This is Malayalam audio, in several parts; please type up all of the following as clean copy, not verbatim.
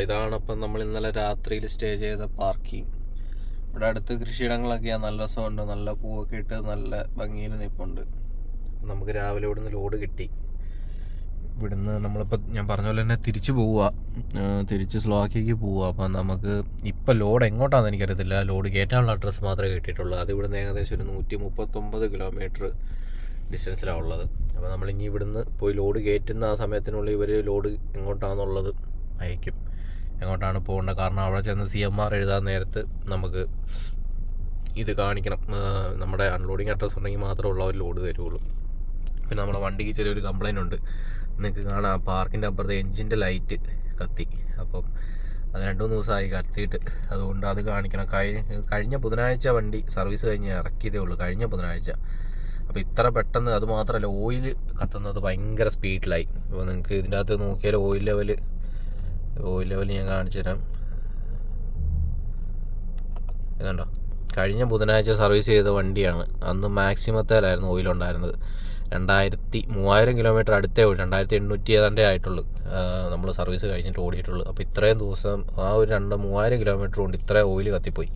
ഇതാണ് അപ്പം നമ്മൾ ഇന്നലെ രാത്രിയിൽ സ്റ്റേ ചെയ്ത പാർക്കിംഗ്. ഇവിടെ അടുത്ത് കൃഷിയിടങ്ങളൊക്കെയാണ്, നല്ല രസമുണ്ട്, നല്ല പൂവൊക്കെ ഇട്ട് നല്ല ഭംഗിയിൽ നിൽപ്പുണ്ട്. നമുക്ക് രാവിലെ ഇവിടുന്ന് ലോഡ് കിട്ടി. ഇവിടുന്ന് നമ്മളിപ്പോൾ ഞാൻ പറഞ്ഞ പോലെ തന്നെ തിരിച്ച് സ്ലോവാക്യയ്ക്ക് പോവുക. അപ്പം നമുക്ക് ഇപ്പം ലോഡ് എങ്ങോട്ടാണെന്ന് എനിക്കറിയത്തില്ല. ലോഡ് കയറ്റാനുള്ള അഡ്രസ്സ് മാത്രമേ കിട്ടിയിട്ടുള്ളൂ. അത് ഇവിടുന്ന് ഏകദേശം ഒരു 139 കിലോമീറ്റർ ഡിസ്റ്റൻസിലാണ് ഉള്ളത്. അപ്പോൾ നമ്മളിനി ഇവിടുന്ന് പോയി ലോഡ് കയറ്റുന്ന ആ സമയത്തിനുള്ളിൽ ഇവർ ലോഡ് എങ്ങോട്ടാണെന്നുള്ളത് അയക്കും, എങ്ങോട്ടാണ് പോകേണ്ടത്. കാരണം അവിടെ ചെന്ന് CMR എഴുതാൻ നേരത്ത് നമുക്ക് ഇത് കാണിക്കണം, നമ്മുടെ അൺലോഡിങ് അഡ്രസ്സ് ഉണ്ടെങ്കിൽ മാത്രമേ അവർ ലോഡ് തരുള്ളൂ. പിന്നെ നമ്മുടെ വണ്ടിക്ക് ചെറിയൊരു കംപ്ലൈൻ്റ് ഉണ്ട്. നിങ്ങൾക്ക് കാണാം, പാർക്കിൻ്റെ അപ്പുറത്തെ എൻജിൻ്റെ ലൈറ്റ് കത്തി. അപ്പം അത് 2-3 ദിവസമായി കത്തിയിട്ട്, അതുകൊണ്ട് അത് കാണിക്കണം. കഴിഞ്ഞ ബുധനാഴ്ച വണ്ടി സർവീസ് കഴിഞ്ഞ് ഇറക്കിയതേ ഉള്ളൂ, കഴിഞ്ഞ ബുധനാഴ്ച. അപ്പോൾ ഇത്ര പെട്ടെന്ന്, അത് മാത്രമല്ല ഓയിൽ കത്തുന്നത് ഭയങ്കര സ്പീഡിലായി. അപ്പോൾ നിങ്ങൾക്ക് ഇതിൻ്റെ അകത്ത് നോക്കിയാൽ ഓയിൽ ലെവൽ ഞാൻ കാണിച്ചു തരാം. ഇതുണ്ടോ, കഴിഞ്ഞ ബുധനാഴ്ച സർവീസ് ചെയ്ത വണ്ടിയാണ്. അന്ന് മാക്സിമത്തേലായിരുന്നു ഓയിലുണ്ടായിരുന്നത്. 3000 കിലോമീറ്റർ അടുത്തേ ഉള്ളൂ, 2800 ഏതാണ്ടേ ആയിട്ടുള്ളൂ നമ്മൾ സർവീസ് കഴിഞ്ഞിട്ട് ഓടിയിട്ടുള്ളൂ. അപ്പോൾ ഇത്രയും ദിവസം ആ ഒരു 3000 കിലോമീറ്റർ കൊണ്ട് ഇത്ര ഓയിൽ കത്തിപ്പോയി.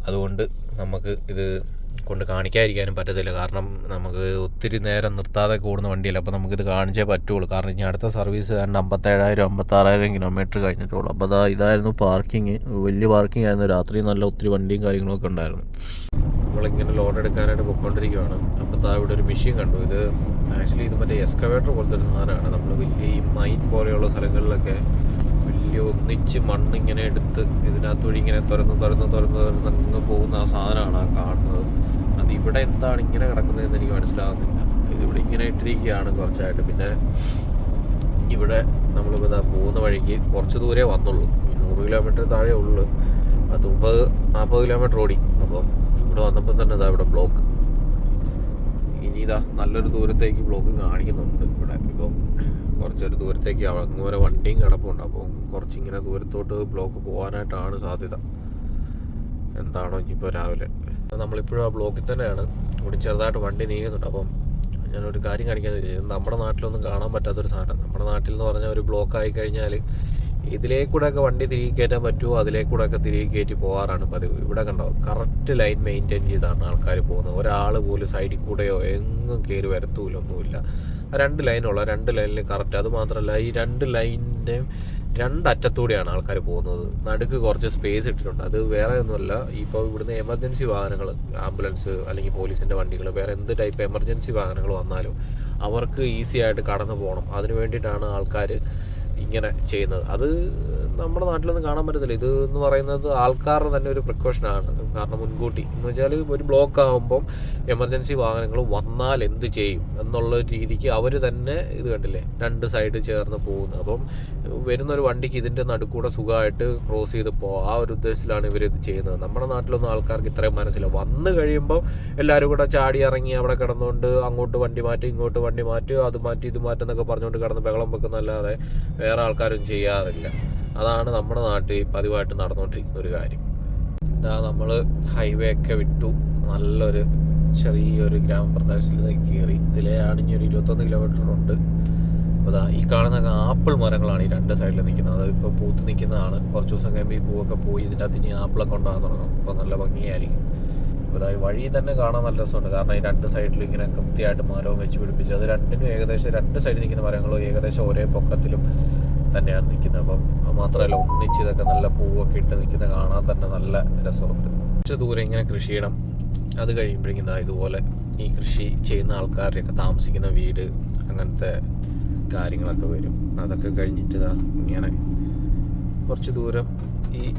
അതുകൊണ്ട് നമുക്ക് ഇത് കൊണ്ട് കാണിക്കാതിരിക്കാനും പറ്റത്തില്ല. കാരണം നമുക്ക് ഒത്തിരി നേരം നിർത്താതെ ഓടുന്ന വണ്ടിയല്ല. അപ്പോൾ നമുക്കിത് കാണിച്ചേ പറ്റുള്ളൂ. കാരണം ഇനി അടുത്ത സർവീസ് 57,000-56,000 കിലോമീറ്റർ കഴിഞ്ഞിട്ടുള്ളൂ. അപ്പോൾ ഇതായിരുന്നു പാർക്കിങ്. വലിയ പാർക്കിംഗ് ആയിരുന്നു. രാത്രി നല്ല ഒത്തിരി വണ്ടിയും കാര്യങ്ങളൊക്കെ ഉണ്ടായിരുന്നു. നമ്മളിങ്ങനെ ലോഡ് എടുക്കാനായിട്ട് പോയിക്കൊണ്ടിരിക്കുകയാണ്. അപ്പോൾ ഇവിടെ ഒരു മെഷീൻ കണ്ടു. ഇത് ആക്ച്വലി ഇത് മറ്റേ എക്സ്കവേറ്റർ പോലത്തെ ഒരു സാധനമാണ്. നമ്മൾ വലിയ ഈ മൈൻ പോലെയുള്ള സ്ഥലങ്ങളിലൊക്കെ വലിയ ഒന്നിച്ച് മണ്ണിങ്ങനെ എടുത്ത് ഇതിനകത്തുവഴി ഇങ്ങനെ തുറന്ന് പോകുന്ന ആ സാധനമാണ് ആ കാണുന്നത്. അത് ഇവിടെ എന്താണ് ഇങ്ങനെ കിടക്കുന്നതെന്ന് എനിക്ക് മനസ്സിലാകുന്നില്ല. ഇതിവിടെ ഇങ്ങനെ ഇട്ടിരിക്കുകയാണ് കുറച്ചായിട്ട്. പിന്നെ ഇവിടെ നമ്മളിപ്പോൾ പോകുന്ന വഴിക്ക് കുറച്ച് ദൂരേ വന്നുള്ളൂ, 100 കിലോമീറ്റർ താഴെ ഉള്ളൂ. 30-40 കിലോമീറ്റർ ഓടി. അപ്പം ഇവിടെ വന്നപ്പോൾ തന്നെ ഇവിടെ ബ്ലോക്ക്. ഇനി നല്ലൊരു ദൂരത്തേക്ക് ബ്ലോക്ക് കാണിക്കുന്നുണ്ട്. ഇവിടെ ഇപ്പം കുറച്ചൊരു ദൂരത്തേക്ക് അങ്ങോരെ വണ്ടിയും കിടപ്പുണ്ട്. അപ്പോൾ കുറച്ചിങ്ങനെ ദൂരത്തോട്ട് ബ്ലോക്ക് പോകാനായിട്ടാണ് സാധ്യത. എന്താണോ ഇനിയിപ്പോൾ രാവിലെ. നമ്മളിപ്പോഴും ആ ബ്ലോക്കിൽ തന്നെയാണ്. ഇവിടെ ചെറുതായിട്ട് വണ്ടി നീങ്ങുന്നുണ്ട്. അപ്പം ഞാനൊരു കാര്യം കാണിക്കാൻ, നമ്മുടെ നാട്ടിലൊന്നും കാണാൻ പറ്റാത്തൊരു സാധനം. നമ്മുടെ നാട്ടിൽ എന്ന് പറഞ്ഞാൽ ഒരു ബ്ലോക്ക് ആയി കഴിഞ്ഞാൽ ഇതിലേക്കൂടെയൊക്കെ വണ്ടി തിരികെ കയറ്റാൻ പറ്റുമോ അതിലേക്കൂടെയൊക്കെ തിരികെ കയറ്റി പോകാറാണ് പതിവ്. ഇവിടെ കണ്ടോ, കറക്റ്റ് ലൈൻ മെയിൻറ്റെയിൻ ചെയ്താണ് ആൾക്കാർ പോകുന്നത്. ഒരാൾ പോലും സൈഡിൽ കൂടെയോ എങ്ങും കയറി വരത്തൂലൊന്നുമില്ല. 2 ലൈനുള്ള 2 ലൈനിൽ കറക്റ്റ്. അത് മാത്രമല്ല, ഈ 2 ലൈനിൻ്റെയും 2 അറ്റത്തൂടെയാണ് ആൾക്കാർ പോകുന്നത്. നടുക്ക് കുറച്ച് സ്പേസ് ഇട്ടിട്ടുണ്ട്. അത് വേറെ ഒന്നുമല്ല, ഇപ്പോൾ ഇവിടുന്ന് എമർജൻസി വാഹനങ്ങൾ, ആംബുലൻസ് അല്ലെങ്കിൽ പോലീസിൻ്റെ വണ്ടികൾ, വേറെ എന്ത് ടൈപ്പ് എമർജൻസി വാഹനങ്ങൾ വന്നാലും അവർക്ക് ഈസി ആയിട്ട് കടന്നു പോകണം. അതിന് വേണ്ടിയിട്ടാണ് ആൾക്കാർ ഇങ്ങനെ ചെയ്യുന്നത്. അത് നമ്മുടെ നാട്ടിലൊന്നും കാണാൻ പറ്റത്തില്ല. ഇത് എന്ന് പറയുന്നത് ആൾക്കാരുടെ തന്നെ ഒരു പ്രിക്കോഷനാണ്. കാരണം മുൻകൂട്ടി എന്ന് വെച്ചാൽ ഒരു ബ്ലോക്ക് ആകുമ്പം എമർജൻസി വാഹനങ്ങൾ വന്നാൽ എന്ത് ചെയ്യും എന്നുള്ള രീതിക്ക് അവർ തന്നെ ഇത് കണ്ടില്ലേ 2 സൈഡ് ചേർന്ന് പോകുന്നത്. അപ്പം വരുന്നൊരു വണ്ടിക്ക് ഇതിൻ്റെ നടുക്കൂടെ സുഖമായിട്ട് ക്രോസ് ചെയ്ത് പോകാം. ആ ഒരു ഉദ്ദേശത്തിലാണ് ഇവരിത് ചെയ്യുന്നത്. നമ്മുടെ നാട്ടിലൊന്നും ആൾക്കാർക്ക് ഇത്രയും മനസ്സില്ല. വന്നു കഴിയുമ്പോൾ എല്ലാവരും കൂടെ ചാടി ഇറങ്ങി അവിടെ കിടന്നുകൊണ്ട് അങ്ങോട്ട് വണ്ടി മാറ്റി, ഇങ്ങോട്ട് വണ്ടി മാറ്റി, അത് മാറ്റി ഇത് മാറ്റുന്നൊക്കെ പറഞ്ഞുകൊണ്ട് കിടന്ന് ബഹളം വെക്കുന്നല്ലാതെ വേറെ ആൾക്കാരും ചെയ്യാറില്ല. അതാണ് നമ്മുടെ നാട്ടിൽ പതിവായിട്ട് നടന്നുകൊണ്ടിരിക്കുന്ന ഒരു കാര്യം. നമ്മൾ ഹൈവേ ഒക്കെ വിട്ടു നല്ലൊരു ചെറിയൊരു ഗ്രാമപ്രദേശത്തിലേക്ക് കയറി. ഇതിലെയാണ് ഇനി ഒരു 21 കിലോമീറ്റർ ഉണ്ട്. അപ്പോൾ ഈ കാണുന്ന ആപ്പിൾ മരങ്ങളാണ് ഈ 2 സൈഡിൽ നിൽക്കുന്നത്. അത് ഇപ്പോൾ പൂത്ത് നിൽക്കുന്നതാണ്. കുറച്ച് ദിവസം കഴിയുമ്പോൾ ഈ പൂവൊക്കെ പോയി ഇതിൻ്റെ അകത്ത് ഇനി ആപ്പിളൊക്കെ ഉണ്ടാകാൻ തുടങ്ങും. അപ്പോൾ നല്ല ഭംഗിയായിരിക്കും. അപ്പോൾ വഴി തന്നെ കാണാൻ നല്ല രസമുണ്ട്. കാരണം ഈ 2 സൈഡിലും ഇങ്ങനെ കൃത്യമായിട്ട് മരവും വെച്ച് പിടിപ്പിച്ച്, അത് രണ്ടിനും ഏകദേശം 2 സൈഡിൽ നിൽക്കുന്ന മരങ്ങളും ഏകദേശം ഒരേ പൊക്കത്തിലും തന്നെയാണ് നിൽക്കുന്നത്. അപ്പം മാത്രമല്ല, ഒന്നിച്ച് ഇതൊക്കെ നല്ല പൂവൊക്കെ ഇട്ട് നിൽക്കുന്ന കാണാൻ തന്നെ നല്ല രസമുണ്ട്. കുറച്ച് ദൂരം ഇങ്ങനെ കൃഷിയിടം, അത് കഴിയുമ്പോഴേക്കും ഇതുപോലെ ഈ കൃഷി ചെയ്യുന്ന ആൾക്കാരുടെയൊക്കെ താമസിക്കുന്ന വീട്, അങ്ങനത്തെ കാര്യങ്ങളൊക്കെ വരും. അതൊക്കെ കഴിഞ്ഞിട്ട് ഇങ്ങനെ കുറച്ച് ദൂരം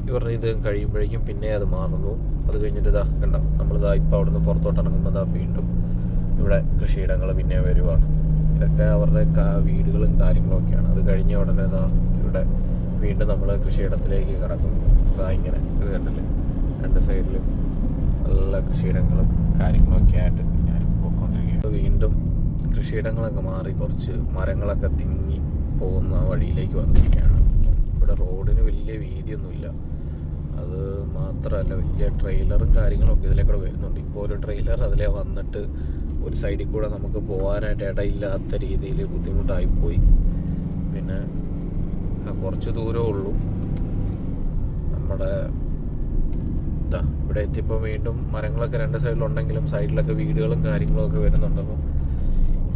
ഇവരുടെ ഇത് കഴിയുമ്പോഴേക്കും പിന്നെ അത് മാറുന്നു. അത് കഴിഞ്ഞിട്ട് കണ്ടോ, നമ്മളിതാ ഇപ്പോൾ അവിടെ നിന്ന് പുറത്തോട്ട് ഇറങ്ങുമ്പോൾ വീണ്ടും ഇവിടെ കൃഷിയിടങ്ങൾ പിന്നെ വരുവാണ്. ഇതൊക്കെ അവരുടെ വീടുകളും കാര്യങ്ങളൊക്കെയാണ്. അത് കഴിഞ്ഞ ഉടനെ ഇവിടെ വീണ്ടും നമ്മൾ കൃഷിയിടത്തിലേക്ക് കിടക്കുന്നു. ഇങ്ങനെ ഇത് കണ്ടില്ലേ, 2 സൈഡിലും നല്ല കൃഷിയിടങ്ങളും കാര്യങ്ങളൊക്കെ ആയിട്ട് ഞാൻ പോയിക്കൊണ്ടിരിക്കുകയാണ്. വീണ്ടും കൃഷിയിടങ്ങളൊക്കെ മാറി കുറച്ച് മരങ്ങളൊക്കെ തിങ്ങി പോകുന്ന വഴിയിലേക്ക് വന്നിരിക്കുകയാണ്. ഇവിടെ റോഡിന് വലിയ വീതിയൊന്നുമില്ല. അത് മാത്രമല്ല, വലിയ ട്രെയിലറും കാര്യങ്ങളൊക്കെ ഇതിലേക്കൂടെ വരുന്നുണ്ട്. ഇപ്പോൾ ഒരു ട്രെയിലർ അതിലേ വന്നിട്ട് ഒരു സൈഡിൽ കൂടെ നമുക്ക് പോകാനായിട്ട് ഇടയില്ലാത്ത രീതിയിൽ ബുദ്ധിമുട്ടായിപ്പോയി. പിന്നെ കുറച്ച് ദൂരമേ ഉള്ളൂ. നമ്മുടെ ഇവിടെ എത്തിയപ്പോൾ വീണ്ടും മരങ്ങളൊക്കെ രണ്ട് സൈഡിലുണ്ടെങ്കിലും സൈഡിലൊക്കെ വീടുകളും കാര്യങ്ങളും ഒക്കെ വരുന്നുണ്ട്. അപ്പം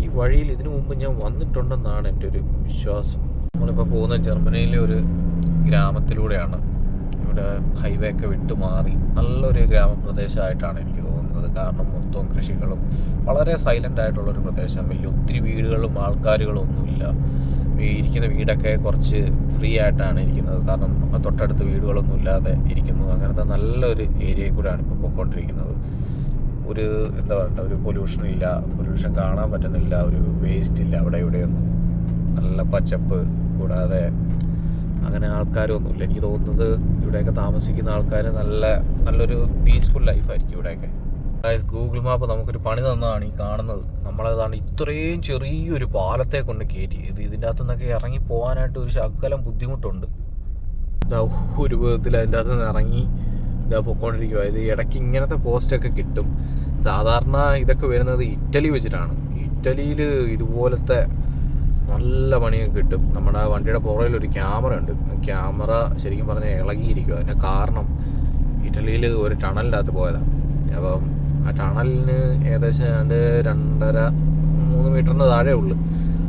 ഈ വഴിയിൽ ഇതിനു മുമ്പ് ഞാൻ വന്നിട്ടുണ്ടെന്നാണ് എൻ്റെ ഒരു വിശ്വാസം. നമ്മളിപ്പോൾ പോകുന്ന ജർമ്മനിയിലെ ഒരു ഗ്രാമത്തിലൂടെയാണ്. ഇവിടെ ഹൈവേ ഒക്കെ വിട്ടു മാറി നല്ലൊരു ഗ്രാമപ്രദേശമായിട്ടാണ് എനിക്ക് തോന്നുന്നത്. കാരണം മൊത്തവും കൃഷികളും, വളരെ സൈലൻ്റ് ആയിട്ടുള്ളൊരു പ്രദേശം. വലിയ ഒത്തിരി വീടുകളും ആൾക്കാരുകളും ഒന്നുമില്ല. ഈ ഇരിക്കുന്ന വീടൊക്കെ കുറച്ച് ഫ്രീ ആയിട്ടാണ് ഇരിക്കുന്നത്. കാരണം തൊട്ടടുത്ത് വീടുകളൊന്നും ഇല്ലാതെ ഇരിക്കുന്നു. അങ്ങനത്തെ നല്ലൊരു ഏരിയയിൽ കൂടെയാണ് ഇപ്പോൾ പോയിക്കൊണ്ടിരിക്കുന്നത്. ഒരു എന്താ പറയുക, ഒരു പൊല്യൂഷൻ കാണാൻ പറ്റുന്നില്ല, ഒരു വേസ്റ്റ് ഇല്ല അവിടെ ഇവിടെയൊന്നും. നല്ല പച്ചപ്പ്, കൂടാതെ അങ്ങനെ ആൾക്കാരൊന്നുമില്ല. എനിക്ക് തോന്നുന്നത് ഇവിടെയൊക്കെ താമസിക്കുന്ന ആൾക്കാർ നല്ലൊരു പീസ്ഫുൾ ലൈഫായിരിക്കും ഇവിടെയൊക്കെ. ഗൂഗിൾ മാപ്പ് നമുക്കൊരു പണി തന്നതാണ് ഈ കാണുന്നത്. നമ്മളതാണ് ഇത്രയും ചെറിയൊരു പാലത്തെ കൊണ്ട് കയറ്റി. ഇതിൻ്റെ അകത്തു നിന്നൊക്കെ ഇറങ്ങി പോകാനായിട്ട് ഒരു ശകലം ബുദ്ധിമുട്ടുണ്ട്. ഒരു വിധത്തിൽ അതിൻ്റെ അകത്ത് നിന്ന് ഇറങ്ങി പൊയ്ക്കൊണ്ടിരിക്കുക. ഇത് ഇടയ്ക്ക് ഇങ്ങനത്തെ പോസ്റ്റൊക്കെ കിട്ടും. സാധാരണ ഇതൊക്കെ വരുന്നത് ഇറ്റലി വെച്ചിട്ടാണ്. ഇറ്റലിയിൽ ഇതുപോലത്തെ നല്ല പണിയൊക്കെ കിട്ടും. നമ്മുടെ വണ്ടിയുടെ പുറകിൽ ഒരു ക്യാമറ ഉണ്ട്. ക്യാമറ ശരിക്കും പറഞ്ഞാൽ ഇളകിയിരിക്കും. അതിൻ്റെ കാരണം ഇറ്റലിയിൽ ഒരു ടണലിൻ്റെ അകത്ത് പോയതാണ്. അപ്പം ആ ടണലിന് ഏകദേശം 2.5-3 മീറ്ററിന് താഴെ ഉള്ളു.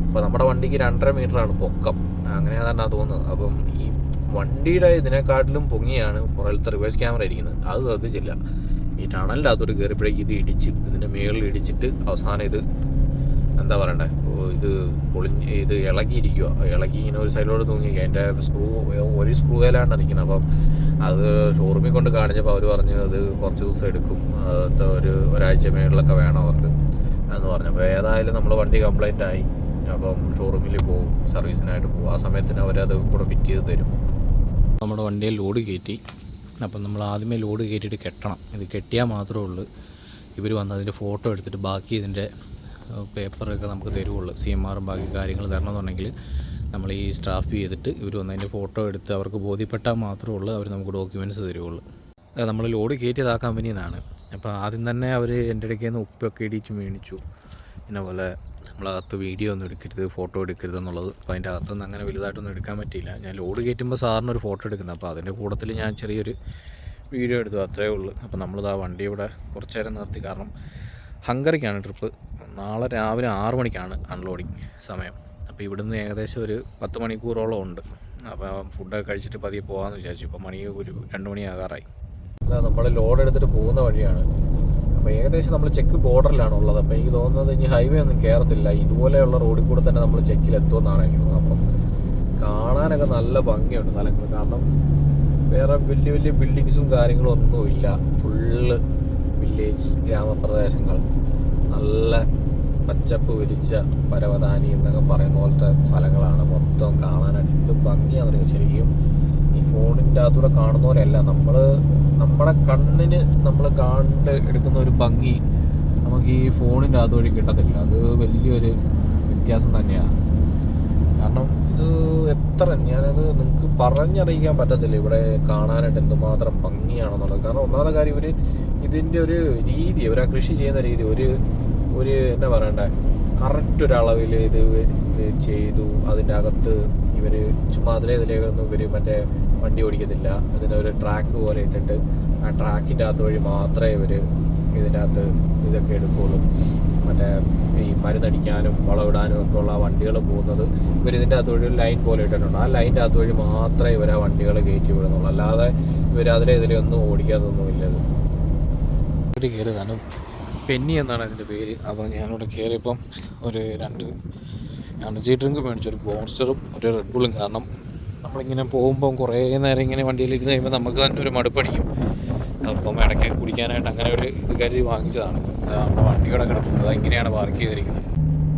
അപ്പോൾ നമ്മുടെ വണ്ടിക്ക് 2.5 മീറ്ററാണ് പൊക്കം, അങ്ങനെ ഏതാണ്ടാ തോന്നുന്നത്. അപ്പം ഈ വണ്ടിയുടെ ഇതിനെക്കാട്ടിലും പൊങ്ങിയാണ് പുറകിലത്തെ റിവേഴ്സ് ക്യാമറ ഇരിക്കുന്നത്. അത് ശ്രദ്ധിച്ചില്ല. ഈ ടണലിൻ്റെ അകത്തോട്ട് കയറിയപ്പോഴേക്ക് ഇതിൻ്റെ മേളിൽ ഇടിച്ചിട്ട് അവസാനം ഇത് എന്താ പറയണ്ടേ, ഇത് ഇളകിയിരിക്കുക. ഇളകി ഇങ്ങനെ ഒരു സൈഡിലോട്ട് തൂങ്ങിക്കുക. അതിൻ്റെ ഒരു സ്ക്രൂയിലാണ് നിൽക്കുന്നത്. അപ്പം അത് ഷോറൂമിൽ കൊണ്ട് കാണിച്ചപ്പോൾ അവർ പറഞ്ഞു അത് കുറച്ച് ദിവസം എടുക്കും, ഒരാഴ്ച മേളിലൊക്കെ വേണം അവർക്ക് എന്ന് പറഞ്ഞു. അപ്പോൾ ഏതായാലും നമ്മൾ വണ്ടി കംപ്ലൈൻ്റ് ആയി. അപ്പം ഷോറൂമിൽ പോകും, സർവീസിനായിട്ട് പോകും. ആ സമയത്തിന് അവരത് കൂടെ ഫിറ്റ് ചെയ്ത് തരും. നമ്മുടെ വണ്ടിയിൽ ലോഡ് കയറ്റി. അപ്പം നമ്മൾ ആദ്യമേ ലോഡ് കയറ്റിയിട്ട് കെട്ടണം. ഇത് കെട്ടിയാൽ മാത്രമേ ഉള്ളൂ ഇവർ വന്ന് അതിൻ്റെ ഫോട്ടോ എടുത്തിട്ട് ബാക്കി ഇതിൻ്റെ പേപ്പറൊക്കെ നമുക്ക് തരുള്ളൂ. CMRും ബാക്കി കാര്യങ്ങൾ തരണമെന്നുണ്ടെങ്കിൽ നമ്മൾ ഈ സ്റ്റാഫ് ചെയ്തിട്ട് ഇവർ വന്നതിൻ്റെ ഫോട്ടോ എടുത്ത് അവർക്ക് ബോധ്യപ്പെട്ടാൽ മാത്രമേ ഉള്ളൂ അവർ നമുക്ക് ഡോക്യുമെൻറ്റ്സ് തരുള്ളൂ. നമ്മൾ ലോഡ് കയറ്റിയത് ആ കമ്പനിയിൽ നിന്നാണ്. അപ്പോൾ ആദ്യം തന്നെ അവർ എൻ്റെ ഇടയ്ക്ക് നിന്ന് ഉപ്പൊക്കെ ഇടിച്ച് മേടിച്ചു. പിന്നെ പോലെ നമ്മളകത്ത് വീഡിയോ ഒന്നും എടുക്കരുത്, ഫോട്ടോ എടുക്കരുത് എന്നുള്ളത്. അപ്പോൾ അതിൻ്റെ അകത്തുനിന്ന് അങ്ങനെ വലുതായിട്ടൊന്നും എടുക്കാൻ പറ്റിയില്ല. ഞാൻ ലോഡ് കയറ്റുമ്പോൾ സാറിനൊരു ഫോട്ടോ എടുക്കുന്നത്. അപ്പോൾ അതിൻ്റെ കൂട്ടത്തിൽ ഞാൻ ചെറിയൊരു വീഡിയോ എടുത്തു, അത്രയേ ഉള്ളൂ. അപ്പോൾ നമ്മളിതാ വണ്ടി ഇവിടെ കുറച്ച് നേരം നിർത്തി. കാരണം ഹംഗറിക്കാണ് ട്രിപ്പ്. നാളെ രാവിലെ 6 മണിക്കാണ് അൺലോഡിങ് സമയം. അപ്പോൾ ഇവിടുന്ന് ഏകദേശം ഒരു 10 മണിക്കൂറോളം ഉണ്ട്. അപ്പോൾ ഫുഡൊക്കെ കഴിച്ചിട്ട് പതിയെ പോകാമെന്ന് വിചാരിച്ചു. ഇപ്പോൾ ഒരു 2 മണിയാകാറായി. നമ്മൾ ലോഡ് എടുത്തിട്ട് പോകുന്ന വഴിയാണ്. അപ്പോൾ ഏകദേശം നമ്മൾ ചെക്ക് ബോർഡറിലാണ് ഉള്ളത്. അപ്പോൾ എനിക്ക് തോന്നുന്നത് ഇനി ഹൈവേ ഒന്നും കയറത്തില്ല, ഇതുപോലെയുള്ള റോഡിൽ കൂടെ തന്നെ നമ്മൾ ചെക്കിലെത്തുമെന്നാണ് എനിക്ക് തോന്നുന്നത്. അപ്പം കാണാനൊക്കെ നല്ല ഭംഗിയുണ്ട് സ്ഥലങ്ങൾ. കാരണം വേറെ വലിയ വലിയ ബിൽഡിങ്സും കാര്യങ്ങളും ഒന്നുമില്ല. ഫുള്ള് വില്ലേജ്, ഗ്രാമപ്രദേശങ്ങൾ, നല്ല പച്ചപ്പ് വിരിച്ച പരവതാനി എന്നൊക്കെ പറയുന്ന പോലത്തെ സ്ഥലങ്ങളാണ് മൊത്തം കാണാനായിട്ട്. ഇത് ഭംഗിയാണെന്ന് ശരിക്കും ഈ ഫോണിൻ്റെ അകത്തൂടെ കാണുന്ന പോലെയല്ല. നമ്മുടെ കണ്ണിന് നമ്മൾ കണ്ട് എടുക്കുന്ന ഒരു ഭംഗി നമുക്ക് ഈ ഫോണിൻ്റെ അകത്ത് വഴി കിട്ടത്തില്ല. അത് വലിയൊരു വ്യത്യാസം തന്നെയാണ്. കാരണം ഇത് ഞാനത് നിങ്ങൾക്ക് പറഞ്ഞറിയിക്കാൻ പറ്റത്തില്ല ഇവിടെ കാണാനായിട്ട് എന്തുമാത്രം ഭംഗിയാണെന്നുള്ളത്. കാരണം ഒന്നാമത്തെ കാര്യം ഇതിൻ്റെ ഒരു രീതി, ഇവരാ കൃഷി ചെയ്യുന്ന രീതി ഒരു എന്താ പറയണ്ടേ, കറക്റ്റ് ഒരളവിൽ ഇത് ചെയ്തു. അതിൻ്റെ അകത്ത് ഇവർ ചുമ്മാ ഇതിലേക്കൊന്നും ഇവർ മറ്റേ വണ്ടി ഓടിക്കത്തില്ല. അതിനൊരു ട്രാക്ക് പോലെ ഇട്ടിട്ട് ആ ട്രാക്കിൻ്റെ അകത്ത് വഴി മാത്രമേ ഇവർ ഇതിൻ്റെ അകത്ത് ഇതൊക്കെ എടുക്കുകയുള്ളൂ. മറ്റേ ഈ മരുന്നടിക്കാനും വളമിടാനും ഒക്കെ ഉള്ള വണ്ടികൾ പോകുന്നത് ഇവരിതിൻ്റെ അകത്ത് വഴി ഒരു ലൈൻ പോലെ ഇട്ടിട്ടുണ്ട്. ആ ലൈൻ്റെ അകത്ത് വഴി മാത്രമേ ഇവർ ആ വണ്ടികൾ കയറ്റി വിടുന്നുള്ളൂ. അല്ലാതെ ഇവർ ഇതിലൊന്നും ഓടിക്കാതൊന്നുമില്ല. ഇത് കയറിയതാണ് പെന്നി എന്നാണ് അതിൻ്റെ പേര്. അപ്പോൾ ഞാനിവിടെ കയറിയപ്പം ഒരു 2 എനർജി ഡ്രിങ്ക് മേടിച്ചു, ഒരു മോൺസ്റ്ററും ഒരു റെഡ് ബുള്ളും. കാരണം നമ്മളിങ്ങനെ പോകുമ്പം കുറേ നേരം ഇങ്ങനെ വണ്ടിയിലിരുന്ന് കഴിയുമ്പോൾ നമുക്ക് തന്നെ ഒരു മടുപ്പടിക്കും. അപ്പം ഇടയ്ക്ക് കുടിക്കാനായിട്ട് അങ്ങനെ ഒരു ഇത് കരുതി വാങ്ങിച്ചതാണ്. നമ്മുടെ വണ്ടിയുടെ കിടക്കുന്നത് ഇങ്ങനെയാണ് പാർക്ക് ചെയ്തിരിക്കുന്നത്.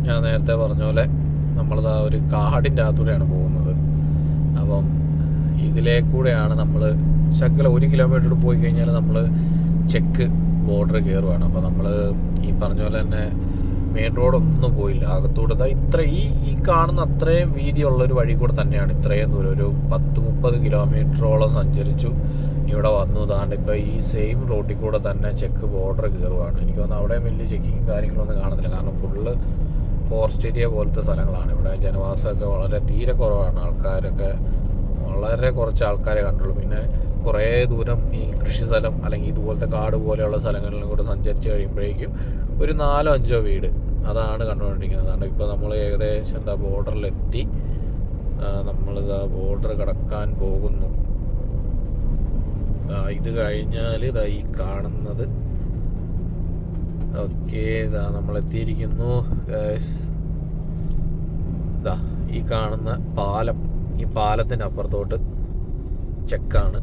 ഞാൻ നേരത്തെ പറഞ്ഞ പോലെ നമ്മളിതാ ഒരു കാടിൻ്റെ അകത്തൂടെയാണ് പോകുന്നത്. അപ്പം ഇതിലേ കൂടെയാണ് നമ്മൾ ശകലം 1 കിലോമീറ്റർ പോയി കഴിഞ്ഞാൽ നമ്മൾ ചെക്ക് ബോർഡർ കയറുവാണ്. അപ്പോൾ നമ്മൾ ഈ പറഞ്ഞ പോലെ തന്നെ മെയിൻ റോഡൊന്നും പോയില്ല. അകത്തൂടെ ഈ കാണുന്ന അത്രയും വീതിയുള്ളൊരു വഴി കൂടെ തന്നെയാണ് ഇത്രയും ദൂരം, ഒരു 10-30 കിലോമീറ്ററോളം സഞ്ചരിച്ചു ഇവിടെ വന്നു. താണ്ട് ഇപ്പോൾ ഈ സെയിം റോഡിൽ കൂടെ തന്നെ ചെക്ക് ബോർഡർ കയറുവാണ്. എനിക്ക് തോന്നുന്നു അവിടെ വലിയ ചെക്കിങ് കാര്യങ്ങളൊന്നും കാണത്തില്ല. കാരണം ഫുള്ള് ഫോറസ്റ്റ് ഏരിയ പോലത്തെ സ്ഥലങ്ങളാണ്. ഇവിടെ ജനവാസമൊക്കെ വളരെ തീരെ കുറവാണ്. ആൾക്കാരൊക്കെ വളരെ കുറച്ച് ആൾക്കാരെ കണ്ടുള്ളൂ. പിന്നെ കുറേ ദൂരം ഈ കൃഷി സ്ഥലം അല്ലെങ്കിൽ ഇതുപോലത്തെ കാട് പോലെയുള്ള സ്ഥലങ്ങളിലും കൂടെ സഞ്ചരിച്ച് കഴിയുമ്പോഴേക്കും ഒരു 4-5 വീട് അതാണ് കണ്ടുകൊണ്ടിരിക്കുന്നത്. അതുകൊണ്ട് ഇപ്പോൾ നമ്മൾ ഏകദേശം ബോർഡറിലെത്തി. നമ്മളിതാ ബോർഡർ കടക്കാൻ പോകുന്നു. ഇത് കഴിഞ്ഞാൽ ഈ കാണുന്നത് ഓക്കെ നമ്മളെത്തിയിരിക്കുന്നു. ഈ കാണുന്ന പാലം, ഈ പാലത്തിൻ്റെ അപ്പുറത്തോട്ട് ചെക്കാണ്.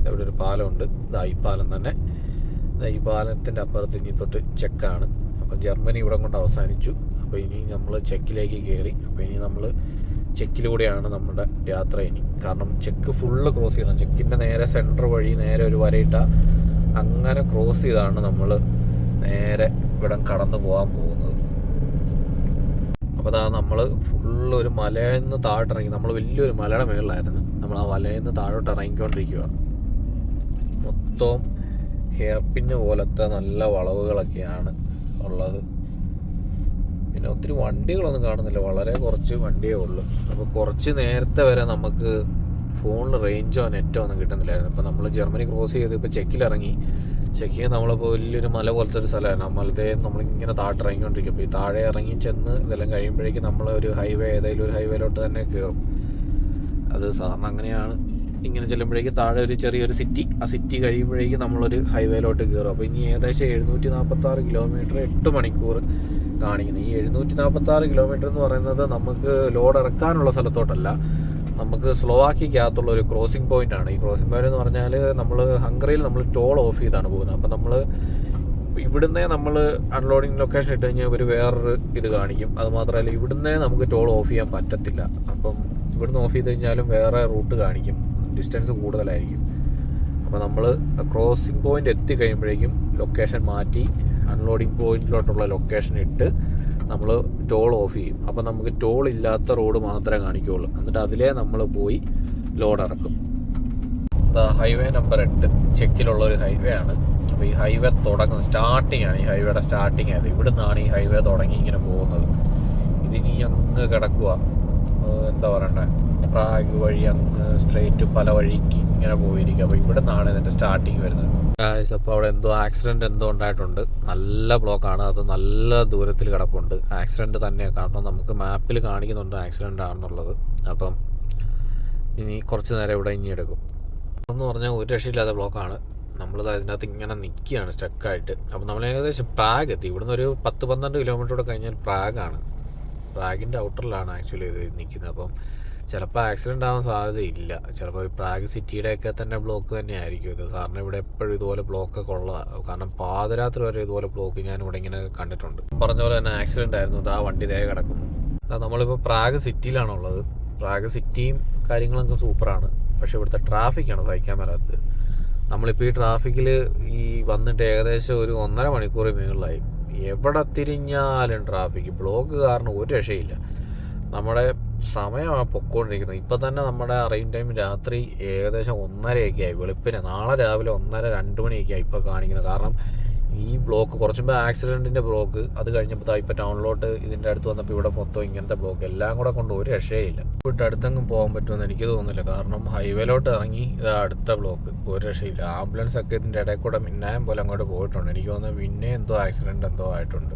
ഇവിടെ ഒരു പാലമുണ്ട്. ഈ പാലം തന്നെ. ഈ പാലത്തിൻ്റെ അപ്പുറത്ത് ഇനി തൊട്ട് ചെക്കാണ്. അപ്പോൾ ജർമ്മനി ഇവിടെ കൊണ്ട് അവസാനിച്ചു. അപ്പോൾ ഇനി നമ്മൾ ചെക്കിലേക്ക് കയറി. അപ്പോൾ ഇനി നമ്മൾ ചെക്കിലൂടെയാണ് നമ്മുടെ യാത്ര ഇനി. കാരണം ചെക്ക് ഫുള്ള് ക്രോസ് ചെയ്യണം. ചെക്കിൻ്റെ നേരെ സെൻറ്റർ വഴി നേരെ ഒരു വരയിട്ട അങ്ങനെ ക്രോസ് ചെയ്താണ് നമ്മൾ നേരെ ഇവിടെ കടന്നു പോകാൻ പോകുന്നത്. അപ്പോൾ നമ്മൾ ഫുള്ള് ഒരു മലയിൽ നിന്ന് താഴോട്ടിറങ്ങി. നമ്മൾ വലിയൊരു മലയുടെ മുകളിലായിരുന്നു. നമ്മൾ ആ മലയിൽ നിന്ന് താഴോട്ട് ഇറങ്ങിക്കൊണ്ടിരിക്കുക. മൊത്തം ഹെയർപിന്ന് പോലത്തെ നല്ല വളവുകളൊക്കെയാണ് ഉള്ളത്. പിന്നെ ഒത്തിരി വണ്ടികളൊന്നും കാണുന്നില്ല. വളരെ കുറച്ച് വണ്ടിയേ ഉള്ളൂ. അപ്പോൾ കുറച്ച് നേരത്തെ വരെ നമുക്ക് ഫോണിൽ റേഞ്ചോ നെറ്റോ ഒന്നും കിട്ടുന്നില്ലായിരുന്നു. ഇപ്പോൾ നമ്മൾ ജർമ്മനി ക്രോസ് ചെയ്ത് ഇപ്പോൾ ചെക്കിലിറങ്ങി. ചെക്കിങ് നമ്മളിപ്പോൾ വലിയൊരു മല പോലത്തെ ഒരു സ്ഥലമാണ്. ആ മലത്തെ നമ്മളിങ്ങനെ താഴോട്ട് ഇറങ്ങിക്കൊണ്ടിരിക്കും. അപ്പോൾ ഈ താഴെ ഇറങ്ങി ചെന്ന് ഇതെല്ലാം കഴിയുമ്പോഴേക്കും നമ്മൾ ഒരു ഹൈവേ, ഏതെങ്കിലും ഒരു ഹൈവേയിലോട്ട് തന്നെ കയറും. അത് സാധാരണ അങ്ങനെയാണ്. ഇങ്ങനെ ചെല്ലുമ്പോഴേക്കും താഴെ ഒരു ചെറിയൊരു സിറ്റി, ആ സിറ്റി കഴിയുമ്പോഴേക്കും നമ്മളൊരു ഹൈവേയിലോട്ട് കയറും. അപ്പോൾ ഇനി ഏകദേശം 746 കിലോമീറ്റർ 8 മണിക്കൂർ കാണിക്കുന്നത്. ഈ 746 കിലോമീറ്റർ എന്ന് പറയുന്നത് നമുക്ക് ലോഡ് ഇറക്കാനുള്ള സ്ഥലത്തോട്ടല്ല, നമുക്ക് സ്ലോവാക്കിക്കകത്തുള്ള ഒരു ക്രോസിംഗ് പോയിന്റ് ആണ്. ഈ ക്രോസിംഗ് പോയിന്റ് എന്ന് പറഞ്ഞാൽ നമ്മൾ ഹംഗറിയിൽ നമ്മൾ ടോൾ ഓഫ് ചെയ്താണ് പോകുന്നത്. അപ്പം നമ്മൾ ഇവിടുന്നേ നമ്മൾ അൺലോഡിങ് ലൊക്കേഷൻ ഇട്ട് കഴിഞ്ഞാൽ ഒരു വേറൊരു ഇത് കാണിക്കും. അതുമാത്രമല്ല ഇവിടുന്നേ നമുക്ക് ടോൾ ഓഫ് ചെയ്യാൻ പറ്റത്തില്ല. അപ്പം ഇവിടുന്ന് ഓഫ് ചെയ്ത് കഴിഞ്ഞാലും വേറെ റൂട്ട് കാണിക്കും, ഡിസ്റ്റൻസ് കൂടുതലായിരിക്കും. അപ്പോൾ നമ്മൾ ക്രോസിംഗ് പോയിന്റ് എത്തി കഴിയുമ്പോഴേക്കും ലൊക്കേഷൻ മാറ്റി അൺലോഡിങ് പോയിന്റിലോട്ടുള്ള ലൊക്കേഷൻ ഇട്ട് നമ്മൾ ടോൾ ഓഫ് ചെയ്യും. അപ്പോൾ നമുക്ക് ടോൾ ഇല്ലാത്ത റോഡ് മാത്രമേ കാണിക്കുകയുള്ളൂ. എന്നിട്ട് അതിലേ നമ്മൾ പോയി ലോഡ് ഇറക്കും. ഹൈവേ നമ്പർ 8 ചെക്കിലുള്ള ഒരു ഹൈവേ ആണ്. അപ്പോൾ ഈ ഹൈവേ തുടങ്ങുന്നത് സ്റ്റാർട്ടിങ് ആണ്. ഈ ഹൈവേയുടെ സ്റ്റാർട്ടിങ് ആയത് ഇവിടുന്നാണ്. ഈ ഹൈവേ തുടങ്ങി ഇങ്ങനെ പോകുന്നത്. ഇതിനി അങ്ങ് കിടക്കുക, എന്താ പറയണ്ടേ, പ്രാഗ് വഴി അങ്ങ് സ്ട്രെയിറ്റ് പല വഴിക്ക് ഇങ്ങനെ പോയിരിക്കും. അപ്പോൾ ഇവിടെ നിന്നാണ് ഇതിൻ്റെ സ്റ്റാർട്ടിങ് വരുന്നത്. അപ്പോൾ അവിടെ എന്തോ ആക്സിഡൻറ്റ് എന്തോ ഉണ്ടായിട്ടുണ്ട്. നല്ല ബ്ലോക്കാണ്. അത് നല്ല ദൂരത്തിൽ കിടപ്പുണ്ട്. ആക്സിഡൻറ്റ് തന്നെയാണ്. കാരണം നമുക്ക് മാപ്പിൽ കാണിക്കുന്നുണ്ട് ആക്സിഡൻ്റ് ആണെന്നുള്ളത്. അപ്പം ഇനി കുറച്ച് നേരം ഇവിടെ ഇനി എടുക്കും എന്ന് പറഞ്ഞാൽ ഒരു രക്ഷയില്ലാത്ത ബ്ലോക്കാണ്. നമ്മളിത് അതിനകത്ത് ഇങ്ങനെ നിൽക്കുകയാണ് സ്റ്റക്കായിട്ട്. അപ്പം നമ്മൾ ഏകദേശം പ്രാഗ് എത്തി. ഇവിടുന്ന് ഒരു 10-12 കിലോമീറ്റർ കൂടെ കഴിഞ്ഞാൽ പ്രാഗാണ്. പ്രാഗിൻ്റെ ഔട്ടറിലാണ് ആക്ച്വലി ഇത് നിൽക്കുന്നത്. അപ്പം ചിലപ്പോൾ ആക്സിഡൻ്റ് ആവാൻ സാധ്യതയില്ല. ചിലപ്പോൾ ഈ പ്രാഗ് സിറ്റിയുടെയൊക്കെ തന്നെ ബ്ലോക്ക് തന്നെ ആയിരിക്കും ഇത്. കാരണം ഇവിടെ എപ്പോഴും ഇതുപോലെ ബ്ലോക്കൊക്കെ ഉള്ളതാണ്. കാരണം പാതിരാത്രി വരെ ഇതുപോലെ ബ്ലോക്ക് ഞാനിവിടെ ഇങ്ങനെ കണ്ടിട്ടുണ്ട്. പറഞ്ഞ പോലെ തന്നെ ആക്സിഡൻ്റ് ആയിരുന്നു. ആ വണ്ടി ദേ കിടക്കുന്നു. നമ്മളിപ്പോൾ പ്രാഗ് സിറ്റിയിലാണുള്ളത്. പ്രാഗ് സിറ്റിയും കാര്യങ്ങളൊക്കെ സൂപ്പറാണ്. പക്ഷേ ഇവിടുത്തെ ട്രാഫിക്കാണ് സഹിക്കാൻ പറ്റാത്തത്. നമ്മളിപ്പോൾ ഈ ട്രാഫിക്കിൽ ഈ വന്നിട്ട് ഏകദേശം ഒരു 1.5 മണിക്കൂർ മുകളിലായി. എവിടെ തിരിഞ്ഞാലും ട്രാഫിക് ബ്ലോക്ക് കാരണം ഒരു രക്ഷയില്ല. നമ്മുടെ സമയമാണ് പൊക്കോണ്ടിരിക്കുന്നത്. ഇപ്പം തന്നെ നമ്മുടെ അറൈവ് ടൈം രാത്രി ഏകദേശം 1:30 ആയി. വെളുപ്പിന് നാളെ രാവിലെ 1:30-2 മണിയൊക്കെ ആയി ഇപ്പോൾ കാണിക്കുന്നത്. കാരണം ഈ ബ്ലോക്ക് കുറച്ച് മുമ്പ് ആക്സിഡൻറ്റിൻ്റെ ബ്ലോക്ക്, അത് കഴിഞ്ഞപ്പോൾ ഇപ്പോൾ ടൗണിലോട്ട് ഇതിൻ്റെ അടുത്ത് വന്നപ്പോൾ ഇവിടെ മൊത്തം ഇങ്ങനത്തെ ബ്ലോക്ക് എല്ലാം കൂടെ കൊണ്ട് ഒരു രക്ഷയില്ല. ഇവിടെ അടുത്തെങ്കിലും പോകാൻ പറ്റുമെന്ന് എനിക്ക് തോന്നുന്നില്ല. കാരണം ഹൈവേയിലോട്ട് ഇറങ്ങി ഇത് അടുത്ത ബ്ലോക്ക് ഒരു രക്ഷയില്ല. ആംബുലൻസ് ഒക്കെ ഇതിൻ്റെ ഇടയിൽ കൂടെ മിന്നായം പോലെ അങ്ങോട്ട് പോയിട്ടുണ്ട്. എനിക്ക് തോന്നുന്നത് പിന്നെ എന്തോ ആക്സിഡൻറ്റ് എന്തോ ആയിട്ടുണ്ട്.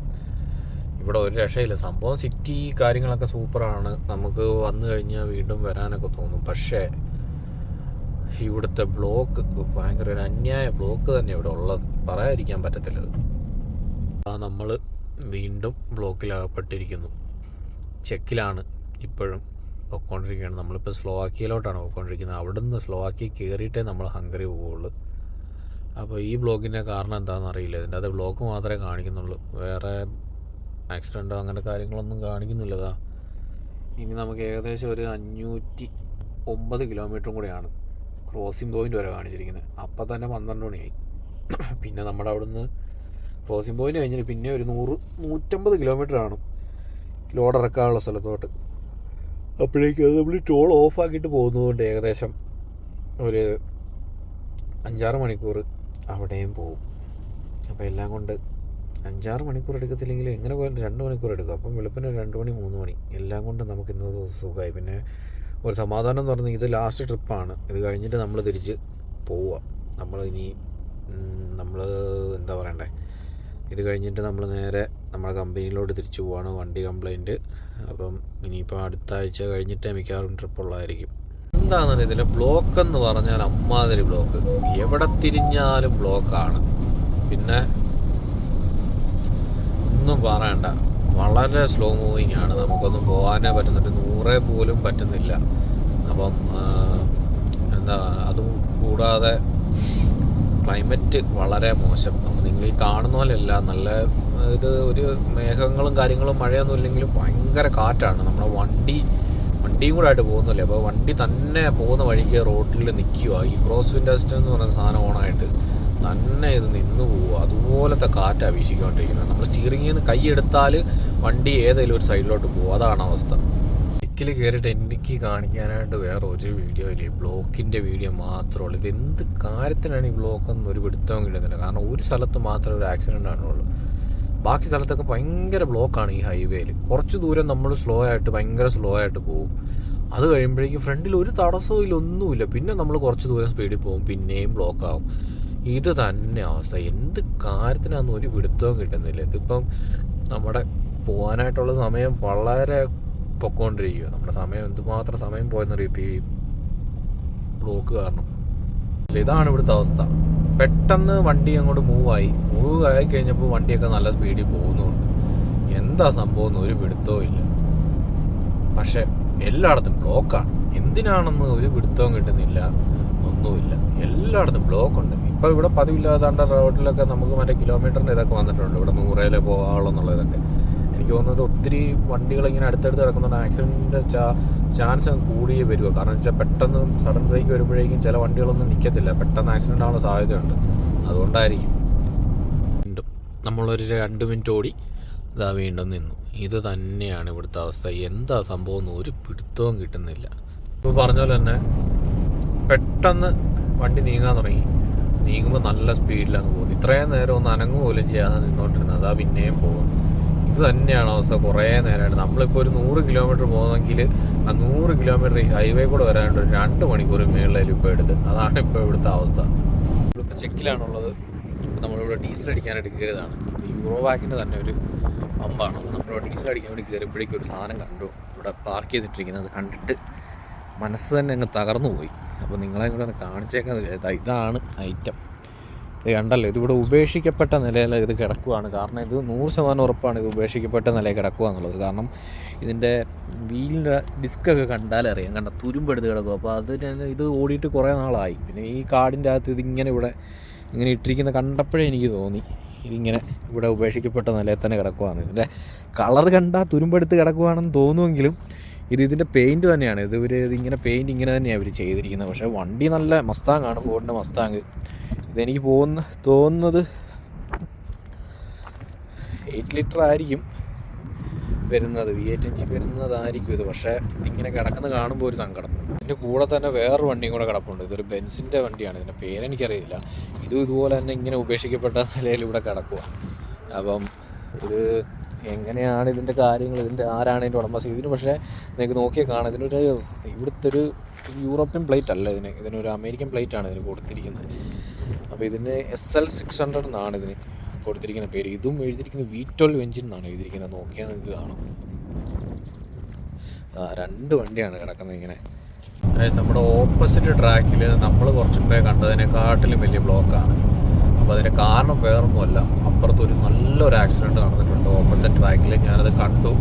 ഇവിടെ ഒരു രക്ഷയില്ല. സംഭവം സിറ്റി കാര്യങ്ങളൊക്കെ സൂപ്പറാണ്. നമുക്ക് വന്നു കഴിഞ്ഞാൽ വീണ്ടും വരാനൊക്കെ തോന്നും. പക്ഷേ ഇവിടുത്തെ ബ്ലോക്ക് ഭയങ്കര ഒരു അന്യായ ബ്ലോക്ക് തന്നെ ഇവിടെ ഉള്ളത്. പറയാതിരിക്കാൻ പറ്റത്തില്ലത്. നമ്മൾ വീണ്ടും ബ്ലോക്കിലകപ്പെട്ടിരിക്കുന്നു. ചെക്കിലാണ് ഇപ്പോഴും പോയിക്കൊണ്ടിരിക്കുകയാണ്. നമ്മളിപ്പോൾ സ്ലോവാക്കിയയിലോട്ടാണ് പോയിക്കൊണ്ടിരിക്കുന്നത്. അവിടുന്ന് സ്ലോവാക്കിയ കയറിയിട്ടേ നമ്മൾ ഹംഗറി പോവുള്ളൂ. അപ്പോൾ ഈ ബ്ലോക്കിൻ്റെ കാരണം എന്താണെന്ന് അറിയില്ല. ഇതിൻ്റെ അത് ബ്ലോക്ക് മാത്രമേ കാണിക്കുന്നുള്ളൂ. വേറെ ആക്സിഡൻറ്റോ അങ്ങനെ കാര്യങ്ങളൊന്നും കാണിക്കുന്നില്ലതാ. ഇനി നമുക്ക് ഏകദേശം ഒരു 509 കിലോമീറ്ററും കൂടെയാണ് ക്രോസിംഗ് പോയിൻ്റ് വരെ കാണിച്ചിരിക്കുന്നത്. അപ്പം തന്നെ 12 മണിയായി. പിന്നെ നമ്മുടെ അവിടുന്ന് ക്രോസിംഗ് പോയിൻ്റ് കഴിഞ്ഞിട്ട് പിന്നെ ഒരു 100-150 കിലോമീറ്ററാണ് ലോഡ് ഇറക്കാനുള്ള സ്ഥലത്തോട്ട്. അപ്പോഴേക്കും അത് നമ്മൾ ടോൾ ഓഫാക്കിയിട്ട് പോകുന്നതുകൊണ്ട് ഏകദേശം ഒരു 5-6 മണിക്കൂർ അവിടെയും പോവും. അപ്പോൾ എല്ലാം കൊണ്ട് 5-6 മണിക്കൂർ എടുക്കത്തില്ലെങ്കിലും എങ്ങനെ പോയാലും 2 മണിക്കൂർ എടുക്കും. അപ്പം വെളുപ്പിന് 2 മണി 3 മണി എല്ലാം കൊണ്ട് നമുക്ക് ഇന്നത്തെ ദിവസം സുഖമായി. പിന്നെ ഒരു സമാധാനം എന്ന് പറഞ്ഞാൽ ഇത് ലാസ്റ്റ് ട്രിപ്പാണ്. ഇത് കഴിഞ്ഞിട്ട് നമ്മൾ തിരിച്ച് പോവുക. നമ്മൾ എന്താ പറയണ്ടേ, ഇത് കഴിഞ്ഞിട്ട് നമ്മൾ നേരെ നമ്മുടെ കമ്പനിയിലോട്ട് തിരിച്ചു പോവാണ്. വണ്ടി കംപ്ലൈൻറ്റ്. അപ്പം ഇനിയിപ്പോൾ അടുത്ത ആഴ്ച കഴിഞ്ഞിട്ടേ മിക്കവാറും ട്രിപ്പുള്ളതായിരിക്കും. എന്താണെന്ന് ഇതിലെ ബ്ലോക്ക് എന്ന് പറഞ്ഞാൽ അമ്മാതിരി ബ്ലോക്ക്, എവിടെ തിരിഞ്ഞാലും ബ്ലോക്കാണ്. പിന്നെ ഒന്നും പറയണ്ട, വളരെ സ്ലോ മൂവിങ് ആണ്. നമുക്കൊന്നും പോകാനേ പറ്റുന്നില്ല, 100 പോലും പറ്റുന്നില്ല. അപ്പം എന്താ, അതും കൂടാതെ ക്ലൈമറ്റ് വളരെ മോശം. നിങ്ങൾ ഈ കാണുന്ന പോലെയല്ല, നല്ല ഇത് ഒരു മേഘങ്ങളും കാര്യങ്ങളും മഴയൊന്നും ഇല്ലെങ്കിലും ഭയങ്കര കാറ്റാണ്. നമ്മുടെ വണ്ടിയും കൂടെ ആയിട്ട് പോകുന്നില്ല. അപ്പോൾ വണ്ടി തന്നെ പോകുന്ന വഴിക്ക് റോഡിൽ നിൽക്കുക. ഈ ക്രോസ് വിൻഡ് അസിസ്റ്റൻസ് എന്ന് പറയുന്ന സാധനം ഓണായിട്ട് തന്നെ ഇത് നിന്ന് പോവുക. അതുപോലത്തെ കാറ്റാണ് വീശിക്കൊണ്ടിരിക്കുന്നത്. നമ്മൾ സ്റ്റിയറിംഗിൽ നിന്ന് കൈയെടുത്താൽ വണ്ടി ഏതെങ്കിലും ഒരു സൈഡിലോട്ട് പോകും. അതാണ് അവസ്ഥ. ബൈക്കിൽ കയറിയിട്ട് എനിക്ക് കാണിക്കാനായിട്ട് വേറെ ഒരു വീഡിയോ ഇല്ല, ബ്ലോക്കിൻ്റെ വീഡിയോ മാത്രമേ ഉള്ളൂ. ഇത് എന്ത് കാര്യത്തിനാണ് ഈ ബ്ലോക്കൊന്നും ഒരു പിടുത്തവും കിട്ടുന്നില്ല. കാരണം ഒരു സ്ഥലത്ത് മാത്രമേ ഒരു ആക്സിഡൻ്റ് ആണുള്ളൂ. ബാക്കി സ്ഥലത്തൊക്കെ ഭയങ്കര ബ്ലോക്കാണ് ഈ ഹൈവേയിൽ. കുറച്ച് ദൂരം നമ്മൾ ഭയങ്കര സ്ലോ ആയിട്ട് പോകും. അത് കഴിയുമ്പോഴേക്കും ഫ്രണ്ടിൽ ഒരു തടസ്സവും ഇല്ല, ഒന്നുമില്ല. പിന്നെ നമ്മൾ കുറച്ച് ദൂരം സ്പീഡിൽ പോകും, പിന്നെയും ബ്ലോക്കാവും. ഇത് തന്നെ അവസ്ഥ. എന്ത് കാര്യത്തിനാണെന്ന് ഒരു പിടുത്തവും കിട്ടുന്നില്ല. ഇതിപ്പം നമ്മുടെ പോകാനായിട്ടുള്ള സമയം വളരെ പൊക്കോണ്ടിരിക്കുക. നമ്മുടെ സമയം എന്തുമാത്രം സമയം പോയെന്നറിയും ഇപ്പോൾ ഈ ബ്ലോക്ക് കാരണം. ഇതാണ് ഇവിടുത്തെ അവസ്ഥ. പെട്ടെന്ന് വണ്ടി അങ്ങോട്ട് മൂവ് ആയി കഴിഞ്ഞപ്പോൾ വണ്ടിയൊക്കെ നല്ല സ്പീഡിൽ പോകുന്നുണ്ട്. എന്താ സംഭവം എന്ന് ഒരു പിടുത്തവും ഇല്ല. പക്ഷെ എല്ലായിടത്തും ബ്ലോക്കാണ്. എന്തിനാണെന്ന് ഒരു പിടുത്തവും കിട്ടുന്നില്ല, ഒന്നുമില്ല. എല്ലായിടത്തും ബ്ലോക്കുണ്ട്. ഇപ്പോൾ ഇവിടെ പതിവില്ലാതാണ്ട റോഡിലൊക്കെ നമുക്ക് മറ്റേ കിലോമീറ്ററിൻ്റെ ഇതൊക്കെ വന്നിട്ടുണ്ട്. ഇവിടെ 100 പോകാനുള്ളതൊക്കെ. എനിക്ക് തോന്നുന്നത് ഒത്തിരി വണ്ടികളിങ്ങനെ അടുത്തടുത്ത് കിടക്കുന്നുണ്ട്. ആക്സിഡൻറ്റിൻ്റെ ചാൻസ് കൂടിയേ വരുമോ. കാരണം വെച്ചാൽ പെട്ടെന്ന് സഡൻ ബ്രേക്ക് വരുമ്പോഴേക്കും ചില വണ്ടികളൊന്നും നിൽക്കത്തില്ല, പെട്ടെന്ന് ആക്സിഡൻ്റ് ആവാനുള്ള സാധ്യതയുണ്ട്. അതുകൊണ്ടായിരിക്കും. വീണ്ടും നമ്മളൊരു 2 മിനിറ്റ് ഓടി ഇതാ വീണ്ടും നിന്നു. ഇത് തന്നെയാണ് ഇവിടുത്തെ അവസ്ഥ. എന്താ സംഭവം എന്ന് ഒരു പിടുത്തവും കിട്ടുന്നില്ല. ഇപ്പോൾ പറഞ്ഞ പോലെ തന്നെ പെട്ടെന്ന് വണ്ടി നീങ്ങാൻ തുടങ്ങി. നീങ്ങുമ്പോൾ നല്ല സ്പീഡിലങ്ങ് പോകുന്നു. ഇത്രയും നേരം ഒന്ന് അനങ്ങ് പോലും ചെയ്യാതെ നിന്നോണ്ടിരുന്നത് അതാ പിന്നെയും പോകുന്നു. ഇത് തന്നെയാണ് അവസ്ഥ. കുറേ നേരമായിട്ട് നമ്മളിപ്പോൾ ഒരു 100 കിലോമീറ്റർ പോകുന്നെങ്കിൽ ആ 100 കിലോമീറ്റർ ഈ ഹൈവേ കൂടെ വരാണ്ട് ഒരു 2 മണിക്കൂർ മേളിൽ ഇപ്പോൾ എടുത്ത്. അതാണ് ഇപ്പോൾ ഇവിടുത്തെ അവസ്ഥ. ഇപ്പോൾ ചെക്കിലാണുള്ളത്. നമ്മളിവിടെ ഡീസൽ അടിക്കാനായിട്ട് കയറിയതാണ്. യൂറോവാക്കിൻ്റെ തന്നെ ഒരു പമ്പാണ്. നമ്മളിവിടെ ഡീസൽ അടിക്കാൻ വേണ്ടി കയറിയപ്പോഴേക്കും ഒരു സാധനം കണ്ടു ഇവിടെ പാർക്ക് ചെയ്തിട്ടിരിക്കുന്നത്. കണ്ടിട്ട് മനസ്സ് തന്നെ അങ്ങ് തകർന്നു പോയി. അപ്പോൾ നിങ്ങളെ കൂടെ ഒന്ന് കാണിച്ചേക്കാന്ന് വിചാരിച്ചാൽ ഇതാണ് ഐറ്റം. ഇത് കണ്ടല്ലോ, ഇതിവിടെ ഉപേക്ഷിക്കപ്പെട്ട നിലയിൽ ഇത് കിടക്കുകയാണ്. കാരണം ഇത് 100% ഉറപ്പാണ് ഇത് ഉപേക്ഷിക്കപ്പെട്ട നിലയിൽ കിടക്കുക എന്നുള്ളത്. കാരണം ഇതിൻ്റെ വീലിൻ്റെ ഡിസ്കൊക്കെ കണ്ടാലറിയാം, കണ്ട തുരുമ്പെടുത്ത് കിടക്കും. അപ്പോൾ അതിന് ഇത് ഓടിയിട്ട് കുറേ നാളായി. പിന്നെ ഈ കാടിൻ്റെ അകത്ത് ഇതിങ്ങനെ ഇങ്ങനെ ഇട്ടിരിക്കുന്ന കണ്ടപ്പോഴേ എനിക്ക് തോന്നി ഇതിങ്ങനെ ഇവിടെ ഉപേക്ഷിക്കപ്പെട്ട നിലയിൽ തന്നെ കിടക്കുകയാണ്. ഇതിൻ്റെ കളർ കണ്ടാൽ തുരുമ്പെടുത്ത് കിടക്കുകയാണെന്ന് തോന്നുമെങ്കിലും ഇതിൻ്റെ പെയിൻറ്റ് തന്നെയാണ്. ഇതിങ്ങനെ പെയിൻറ്റ് ഇങ്ങനെ തന്നെയാണ് ഇവർ ചെയ്തിരിക്കുന്നത്. പക്ഷേ വണ്ടി നല്ല മസ്താങ്ങാണ്, ഫോർഡിൻ്റെ മസ്താങ്. ഇതെനിക്ക് തോന്നുന്നത് 8 ലിറ്റർ ആയിരിക്കും വരുന്നത്, V8 എഞ്ചിൻ വരുന്നതായിരിക്കും ഇത്. പക്ഷേ ഇങ്ങനെ കിടക്കുന്ന കാണുമ്പോൾ ഒരു സങ്കടം. ഇതിൻ്റെ കൂടെ തന്നെ വേറൊരു വണ്ടിയും കൂടെ കിടപ്പുണ്ട്. ഇതൊരു ബെൻസിൻ്റെ വണ്ടിയാണ്. ഇതിൻ്റെ പേരെനിക്കറിയില്ല. ഇതുപോലെ തന്നെ ഇങ്ങനെ ഉപേക്ഷിക്കപ്പെട്ട നിലയിൽ ഇവിടെ കിടക്കുക. അപ്പം ഇത് എങ്ങനെയാണ് ഇതിൻ്റെ കാര്യങ്ങൾ, ആരാണ് ഇതിൻ്റെ ഉടമസ്ഥ? ഇതിന് പക്ഷേ നിങ്ങൾക്ക് നോക്കിയാൽ കാണാം, ഇവിടുത്തെ ഒരു യൂറോപ്യൻ പ്ലേറ്റ് അല്ല, ഇതിനൊരു അമേരിക്കൻ പ്ലേറ്റാണ് ഇതിന് കൊടുത്തിരിക്കുന്നത്. അപ്പോൾ ഇതിന് SL600 എന്നാണ് ഇതിന് കൊടുത്തിരിക്കുന്ന പേര്. ഇതും എഴുതിയിരിക്കുന്നത് V12 എഞ്ചിൻ എന്നാണ് എഴുതിയിരിക്കുന്നത്. നോക്കിയാൽ നിങ്ങൾക്ക് കാണാം. 2 വണ്ടിയാണ് കിടക്കുന്നത് ഇങ്ങനെ. നമ്മുടെ ഓപ്പോസിറ്റ് ട്രാക്കിൽ നമ്മൾ കുറച്ചുകൂടെ കണ്ടതിനെക്കാട്ടിലും വലിയ ബ്ലോക്കാണ്. അപ്പോൾ അതിൻ്റെ കാരണം വേറൊന്നുമല്ല, അപ്പുറത്തൊരു നല്ലൊരു ആക്സിഡൻറ്റ് നടന്നിട്ടുണ്ട് ഓപ്പോസിറ്റ് ട്രാക്കിൽ. ഞാനത് കണ്ടു.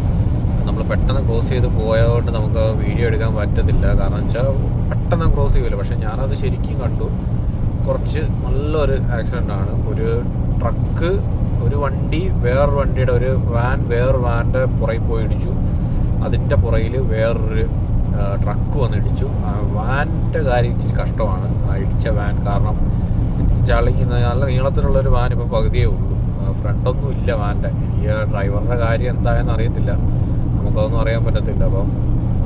നമ്മൾ പെട്ടെന്ന് ക്രോസ് ചെയ്ത് പോയതുകൊണ്ട് നമുക്ക് വീഡിയോ എടുക്കാൻ പറ്റത്തില്ല. കാരണം വെച്ചാൽ പെട്ടെന്ന് ക്രോസ് ചെയ്യില്ല. പക്ഷേ ഞാനത് ശരിക്കും കണ്ടു. കുറച്ച് നല്ലൊരു ആക്സിഡൻ്റാണ്. ഒരു ട്രക്ക്, ഒരു വണ്ടി വേറൊരു വണ്ടിയുടെ, ഒരു വാൻ വേറൊരു വാൻ്റെ പുറകിൽ പോയി ഇടിച്ചു. അതിൻ്റെ പുറകിൽ വേറൊരു ട്രക്ക് വന്നിടിച്ചു. വാനിൻ്റെ കാര്യം ഇച്ചിരി കഷ്ടമാണ്, ഇടിച്ച വാൻ. കാരണം നല്ല നീളത്തിലുള്ളൊരു വാൻ ഇപ്പോൾ പകുതിയേ ഉള്ളൂ, ഫ്രണ്ടൊന്നും ഇല്ല വാൻ്റെ. ഈ ഡ്രൈവറുടെ കാര്യം എന്തായെന്ന് അറിയത്തില്ല, നമുക്കതൊന്നും അറിയാൻ പറ്റത്തില്ല. അപ്പം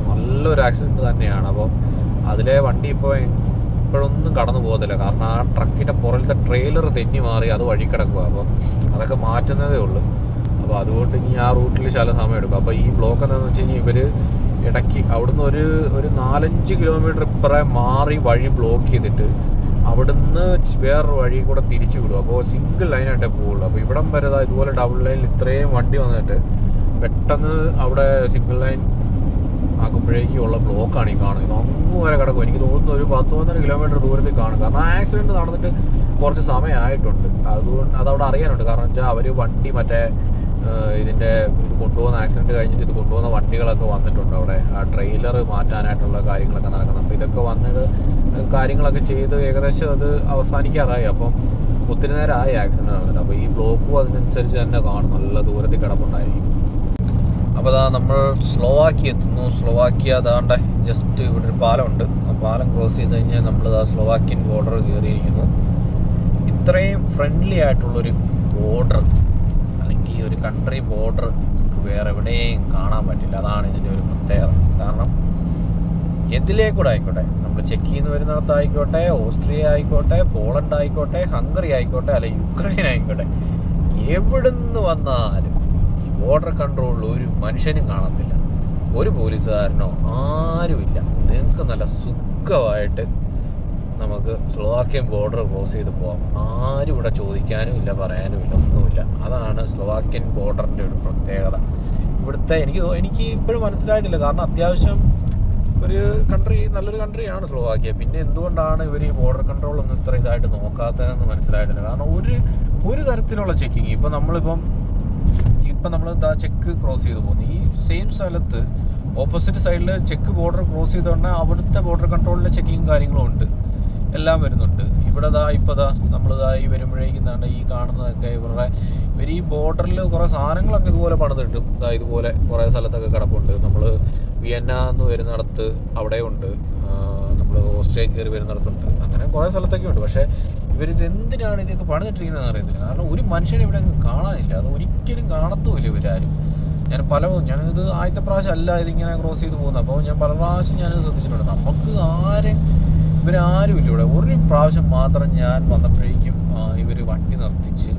നല്ലൊരു ആക്സിഡൻറ്റ് തന്നെയാണ്. അപ്പം അതിലെ വണ്ടി ഇപ്പോൾ ഇപ്പോഴൊന്നും കടന്നു പോകത്തില്ല. കാരണം ആ ട്രക്കിൻ്റെ പുറകിലത്തെ ട്രെയിലർ തെന്നി മാറി അത് വഴി കിടക്കുക. അപ്പോൾ അതൊക്കെ മാറ്റുന്നതേ ഉള്ളൂ. അപ്പോൾ അതുകൊണ്ട് ഇനി ആ റൂട്ടിൽ ശല സമയം എടുക്കും. അപ്പോൾ ഈ ബ്ലോക്ക് എന്താണെന്ന് വെച്ച് കഴിഞ്ഞാൽ ഇവർ ഇടയ്ക്ക് അവിടുന്ന് ഒരു 4-5 കിലോമീറ്റർ ഇപ്പറേ മാറി വഴി ബ്ലോക്ക് ചെയ്തിട്ട് അവിടുന്ന് വേറൊരു വഴി കൂടെ തിരിച്ചു വിടും. അപ്പോൾ സിംഗിൾ ലൈനായിട്ടേ പോവുള്ളൂ. അപ്പോൾ ഇവിടം വരെ ഇതുപോലെ ഡബിൾ ലൈനിൽ ഇത്രയും വണ്ടി വന്നിട്ട് പെട്ടെന്ന് അവിടെ സിംഗിൾ ലൈൻ ആക്കുമ്പോഴേക്കും ഉള്ള ബ്ലോക്കാണ് ഈ കാണുന്നത്. അങ്ങ് വരെ കിടക്കും. എനിക്ക് തോന്നുന്നു ഒരു 10-12 കിലോമീറ്റർ ദൂരത്തിൽ കാണും. കാരണം ആ ആക്സിഡൻറ്റ് നടന്നിട്ട് കുറച്ച് സമയമായിട്ടുണ്ട്. അതുകൊണ്ട് അതവിടെ അറിയാനുണ്ട്. കാരണം വെച്ചാൽ അവർ വണ്ടി മറ്റേ ഇതിൻ്റെ ഇത് കൊണ്ടുപോകുന്ന ആക്സിഡൻറ്റ് കഴിഞ്ഞിട്ട് ഇത് കൊണ്ടുപോകുന്ന വണ്ടികളൊക്കെ വന്നിട്ടുണ്ട് അവിടെ. ആ ട്രെയിലർ മാറ്റാനായിട്ടുള്ള കാര്യങ്ങളൊക്കെ നടക്കുന്നത്. അപ്പോൾ ഇതൊക്കെ വന്നിട്ട് കാര്യങ്ങളൊക്കെ ചെയ്ത് ഏകദേശം അത് അവസാനിക്കാറായി. അപ്പം ഒത്തിരി നേരമായി ആക്സിഡൻറ്റ് നടന്നിട്ട്. അപ്പോൾ ഈ ബ്ലോക്കും അതിനനുസരിച്ച് തന്നെ കാണും. നല്ല ദൂരത്തിൽ കിടപ്പുണ്ടായിരിക്കും. അപ്പോൾ അതാ നമ്മൾ സ്ലോവാക്കിയ എത്തുന്നു. സ്ലോവാക്കിയ അതാണ്ട് ജസ്റ്റ് ഇവിടെ ഒരു പാലമുണ്ട്. ആ പാലം ക്രോസ് ചെയ്ത് കഴിഞ്ഞാൽ നമ്മളിതാ സ്ലോവാക്യൻ ബോർഡർ കയറിയിരിക്കുന്നു. ഇത്രയും ഫ്രണ്ട്ലി ആയിട്ടുള്ളൊരു ബോർഡർ അല്ലെങ്കിൽ ഒരു കൺട്രി ബോർഡർ നമുക്ക് വേറെ എവിടെയും കാണാൻ പറ്റില്ല. അതാണ് ഇതിൻ്റെ ഒരു പ്രത്യേകത. കാരണം എന്തിലേക്കൂടെ ആയിക്കോട്ടെ, നമ്മൾ ചെക്കിൽ നിന്ന് വരുന്നിടത്തായിക്കോട്ടെ, ഓസ്ട്രിയ ആയിക്കോട്ടെ, പോളണ്ട് ആയിക്കോട്ടെ, ഹംഗറി ആയിക്കോട്ടെ, അല്ലെ യുക്രൈൻ ആയിക്കോട്ടെ, എവിടുന്ന് വന്നാലും ബോർഡർ കൺട്രോളിൽ ഒരു മനുഷ്യനും കാണത്തില്ല. ഒരു പോലീസുകാരനോ ആരുമില്ല. നിങ്ങൾക്ക് നല്ല സുഖമായിട്ട് നമുക്ക് സ്ലോവാക്യൻ ബോർഡർ ക്രോസ് ചെയ്ത് പോകാം. ആരും ഇവിടെ ചോദിക്കാനും ഇല്ല, പറയാനും ഇല്ല, ഒന്നുമില്ല. അതാണ് സ്ലോവാക്യൻ ബോർഡറിൻ്റെ ഒരു പ്രത്യേകത. ഇവിടുത്തെ എനിക്ക് ഇപ്പോഴും മനസ്സിലായിട്ടില്ല. കാരണം അത്യാവശ്യം ഒരു നല്ലൊരു കൺട്രിയാണ് സ്ലോവാക്യ. പിന്നെ എന്തുകൊണ്ടാണ് ഇവർ ഈ ബോർഡർ കൺട്രോളൊന്നും ഇത്ര ഇതായിട്ട് നോക്കാത്തതെന്ന് മനസ്സിലായിട്ടില്ല. കാരണം ഒരു തരത്തിലുള്ള ചെക്കിങ് ഇപ്പം നമ്മൾ ചെക്ക് ക്രോസ് ചെയ്ത് പോകുന്നു. ഈ സെയിം സ്ഥലത്ത് ഓപ്പോസിറ്റ് സൈഡിൽ ചെക്ക് ബോർഡർ ക്രോസ് ചെയ്തുകൊണ്ട് അവിടുത്തെ ബോർഡർ കൺട്രോളിലെ ചെക്കിങ് കാര്യങ്ങളും ഉണ്ട്, എല്ലാം വരുന്നുണ്ട്. ഇവിടെ നമ്മളിതായി വരുമ്പോഴേക്കും ഈ കാണുന്നതൊക്കെ ഇവർ ഈ ബോർഡറിൽ കുറേ സാധനങ്ങളൊക്കെ ഇതുപോലെ പണിതിട്ടും ഇതുപോലെ കുറേ സ്ഥലത്തൊക്കെ കിടപ്പുണ്ട്. നമ്മൾ വിയന്ന എന്ന് വരുന്നിടത്ത് അവിടെയുണ്ട്, നമ്മൾ ഓസ്ട്രിയ കയറി വരുന്നിടത്തുണ്ട്, അങ്ങനെ കുറേ സ്ഥലത്തൊക്കെ ഉണ്ട്. പക്ഷേ ഇവരിത് എന്തിനാണ് ഇതൊക്കെ പണിതിട്ടിരിക്കുന്നതെന്ന് അറിയത്തില്ല. കാരണം ഒരു മനുഷ്യനെ ഇവിടെ കാണാനില്ല. അത് ഒരിക്കലും കാണത്തുമില്ല ഇവരാരും. ഞാനിത് ആദ്യത്തെ പ്രാവശ്യം അല്ല ഇതിങ്ങനെ ക്രോസ് ചെയ്ത് പോകുന്നത്. അപ്പോൾ ഞാൻ പല പ്രാവശ്യം ഞാനിത് ശ്രദ്ധിച്ചിട്ടുണ്ട്. നമുക്ക് ഇവരാരുമില്ല ഇവിടെ. ഒരു പ്രാവശ്യം മാത്രം ഞാൻ വന്നപ്പോഴേക്കും ഇവർ വണ്ടി നിർത്തിച്ച്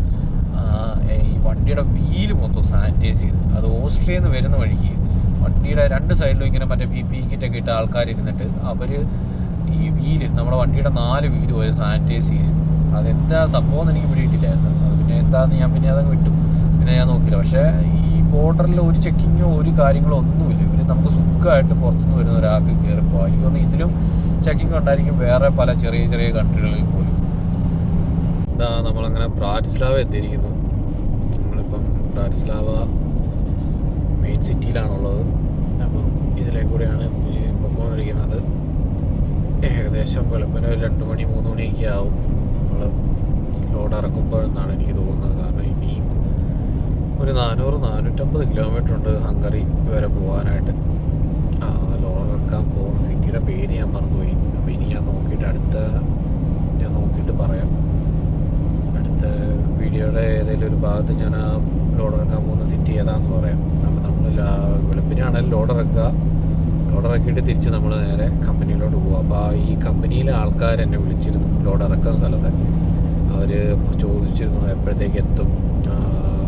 ഈ വണ്ടിയുടെ വീല് മൊത്തം സാനിറ്റൈസ് ചെയ്ത്, അത് ഓസ്ട്രിയയിൽ നിന്ന് വരുന്ന വഴിക്ക് വണ്ടിയുടെ 2 സൈഡിലും ഇങ്ങനെ മറ്റേ PPE കിറ്റൊക്കെ ഇട്ട ആൾക്കാരിരുന്നിട്ട് അവർ ഈ നമ്മുടെ വണ്ടിയുടെ 4 വീലും അവർ സാനിറ്റൈസ് ചെയ്തു. അതെന്താ സംഭവം എന്ന് എനിക്ക് പിടിയിട്ടില്ലായിരുന്നു. അത് പിന്നെ എന്താണെന്ന് അതങ്ങ് വിട്ടു. പിന്നെ ഞാൻ നോക്കിയില്ല. പക്ഷേ ഈ ബോർഡറിൽ ഒരു ചെക്കിങ്ങോ ഒരു കാര്യങ്ങളോ ഒന്നുമില്ല. ഇവർ നമുക്ക് സുഖമായിട്ട് പുറത്തുനിന്ന് വരുന്ന ഒരാൾക്ക് കയറിപ്പോൾ എനിക്ക് തോന്നുന്നു ഇതിലും ചെക്കിങ് ഉണ്ടായിരിക്കും വേറെ പല ചെറിയ ചെറിയ കൺട്രികളിൽ പോലും. നമ്മളങ്ങനെ ബ്രാറ്റിസ്ലാവ എത്തിയിരിക്കുന്നു. നമ്മളിപ്പം ബ്രാറ്റിസ്ലാവ മെയിൻ സിറ്റിയിലാണുള്ളത്. അപ്പം ഇതിലേക്കൂടെയാണ് പൊക്കോണ്ടിരിക്കുന്നത്. ഏകദേശം വെളുപ്പിന് ഒരു 2 മണി 3 മണിയൊക്കെ ആവും നമ്മൾ ലോഡ് ഇറക്കുമ്പോഴെന്നാണ് എനിക്ക് തോന്നുന്നത്. കാരണം ഇനിയും ഒരു 400-450 കിലോമീറ്റർ ഉണ്ട് ഹംഗറി വരെ പോകാനായിട്ട്. ലോഡ് ഇറക്കാൻ പോകുന്ന സിറ്റിയുടെ പേര് ഞാൻ മറന്നുപോയി. അപ്പോൾ ഇനി ഞാൻ നോക്കിയിട്ട് പറയാം. അടുത്ത വീഡിയോയുടെ ഏതെങ്കിലും ഒരു ഭാഗത്ത് ഞാൻ ആ ലോഡ് ഇറക്കാൻ പോകുന്ന സിറ്റി ഏതാണെന്ന് പറയാം. അപ്പോൾ നമ്മൾ വെളുപ്പിനാണെങ്കിൽ ലോഡ് ഇറക്കിയിട്ട് തിരിച്ച് നമ്മൾ നേരെ കമ്പനിയിലോട്ട് പോകും. അപ്പോൾ ഈ കമ്പനിയിലെ ആൾക്കാർ എന്നെ വിളിച്ചിരുന്നു. ലോഡ് ഇറക്കുന്ന സ്ഥലത്ത് അവർ ചോദിച്ചിരുന്നു എപ്പോഴത്തേക്ക് എത്തും,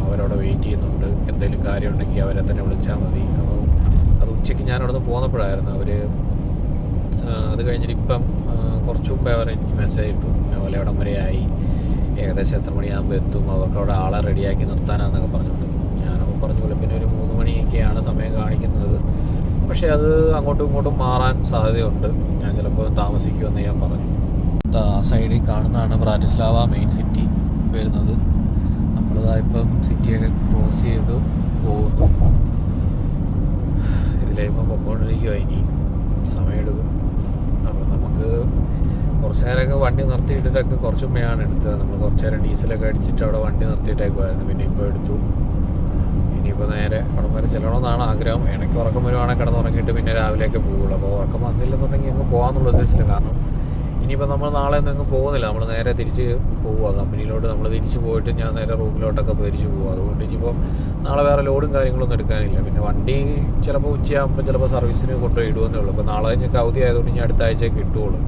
അവരവിടെ വെയിറ്റ് ചെയ്യുന്നുണ്ട്, എന്തെങ്കിലും കാര്യമുണ്ടെങ്കിൽ അവരെ തന്നെ വിളിച്ചാൽ മതി. അപ്പോൾ അത് ഉച്ചയ്ക്ക് ഞാനവിടെ നിന്ന് പോന്നപ്പോഴായിരുന്നു. അത് കഴിഞ്ഞിട്ട് ഇപ്പം കുറച്ച് മുമ്പേ എനിക്ക് മെസ്സേജ് ഇട്ടു, പോലെ ഇവിടം വരെ ആയി, ഏകദേശം എത്ര മണിയാകുമ്പോൾ എത്തും, അവർക്ക് അവിടെ ആളെ റെഡിയാക്കി നിർത്താനാന്നൊക്കെ പറഞ്ഞിട്ടുണ്ട്. ഞാനപ്പോൾ പറഞ്ഞു പിന്നെ ഒരു 3 മണിയൊക്കെയാണ് സമയം കാണിക്കുന്നത്. പക്ഷേ അത് അങ്ങോട്ടും ഇങ്ങോട്ടും മാറാൻ സാധ്യതയുണ്ട്, ഞാൻ ചിലപ്പോൾ താമസിക്കുമെന്ന് ഞാൻ പറഞ്ഞു. ആ സൈഡിൽ കാണുന്നതാണ് ബ്രാറ്റിസ്ലാവ മെയിൻ സിറ്റി വരുന്നത്. നമ്മളിതായിപ്പം സിറ്റിയൊക്കെ ക്രോസ് ചെയ്ത് പോകുന്നു. ഇതിലേപ്പം പൊക്കോണ്ടിരിക്കുക, ഇനി സമയമെടുക്കും. അപ്പം നമുക്ക് കുറച്ച് നേരമൊക്കെ വണ്ടി നിർത്തിയിട്ടിട്ടൊക്കെ കുറച്ച് മുമ്പെയാണ് എടുത്തത്. നമ്മൾ കുറച്ച് നേരം ഡീസലൊക്കെ അടിച്ചിട്ട് അവിടെ വണ്ടി നിർത്തിയിട്ടേക്കുമായിരുന്നു. പിന്നെ ഇപ്പോൾ എടുത്തു. ഇനിയിപ്പോൾ നേരെ അവിടെ വരെ ചെല്ലണമെന്നാണ് ആഗ്രഹം. ഇടയ്ക്ക് ഉറക്കം വരുവാണെങ്കിൽ കിടന്നുറങ്ങിയിട്ട് പിന്നെ രാവിലെയൊക്കെ പോകുള്ളൂ. അപ്പോൾ ഉറക്കം വന്നില്ലെന്നുണ്ടെങ്കിൽ അങ്ങ് പോകാമെന്നുള്ള ഉദ്ദേശിച്ചില്ല. കാരണം ഇനിയിപ്പോൾ നമ്മൾ നാളെ ഒന്നും പോകുന്നില്ല, നമ്മൾ നേരെ തിരിച്ച് പോവുക കമ്പനിയിലോട്ട്. നമ്മൾ തിരിച്ച് പോയിട്ട് ഞാൻ നേരെ റൂമിലോട്ടൊക്കെ തിരിച്ച് പോകുക. അതുകൊണ്ട് ഇനിയിപ്പോൾ നാളെ വേറെ ലോഡും കാര്യങ്ങളൊന്നും എടുക്കാനില്ല. പിന്നെ വണ്ടി ചിലപ്പോൾ ഉച്ചയാകുമ്പോൾ ചിലപ്പോൾ സർവീസിന് കൊണ്ടുപോയി ഇടുമെന്നേ ഉള്ളൂ. അപ്പോൾ നാളെ കഴിഞ്ഞൊക്കെ അവധി ആയതുകൊണ്ട് ഇനി അടുത്ത ആഴ്ച കിട്ടുകയുള്ളൂ.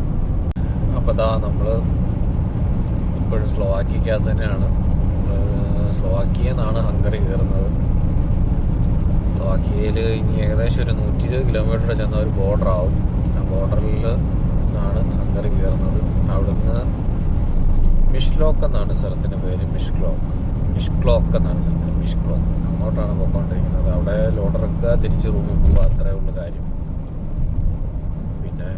അപ്പോൾ ഇതാ നമ്മൾ ഇപ്പോഴും സ്ലോവാക്യക്കകത്ത് തന്നെയാണ്. സ്ലോവാക്യയിൽ നിന്നാണ് ഹംഗറി കയറുന്നത്. സ്ലോവാക്യയിൽ ഇനി ഏകദേശം ഒരു 120 കിലോമീറ്റർ ചെന്ന ഒരു ബോർഡറാവും. ആ ബോർഡറിൽ നിന്നാണ് ഹംഗറി കയറുന്നത്. അവിടുന്ന് മിഷ്ക്ലോക്ക് എന്നാണ് സ്ഥലത്തിൻ്റെ പേര്. മിഷ്ക്ലോക്ക് എന്നാണ് സ്ഥലത്തിന്. മിഷ്ക്ലോക്ക് അങ്ങോട്ടാണ് പോയിക്കൊണ്ടിരിക്കുന്നത്. അവിടെ ലോഡറൊക്കെ തിരിച്ച് റൂമിൽ പോവുക, അത്രയേ ഉള്ളൂ കാര്യം. പിന്നെ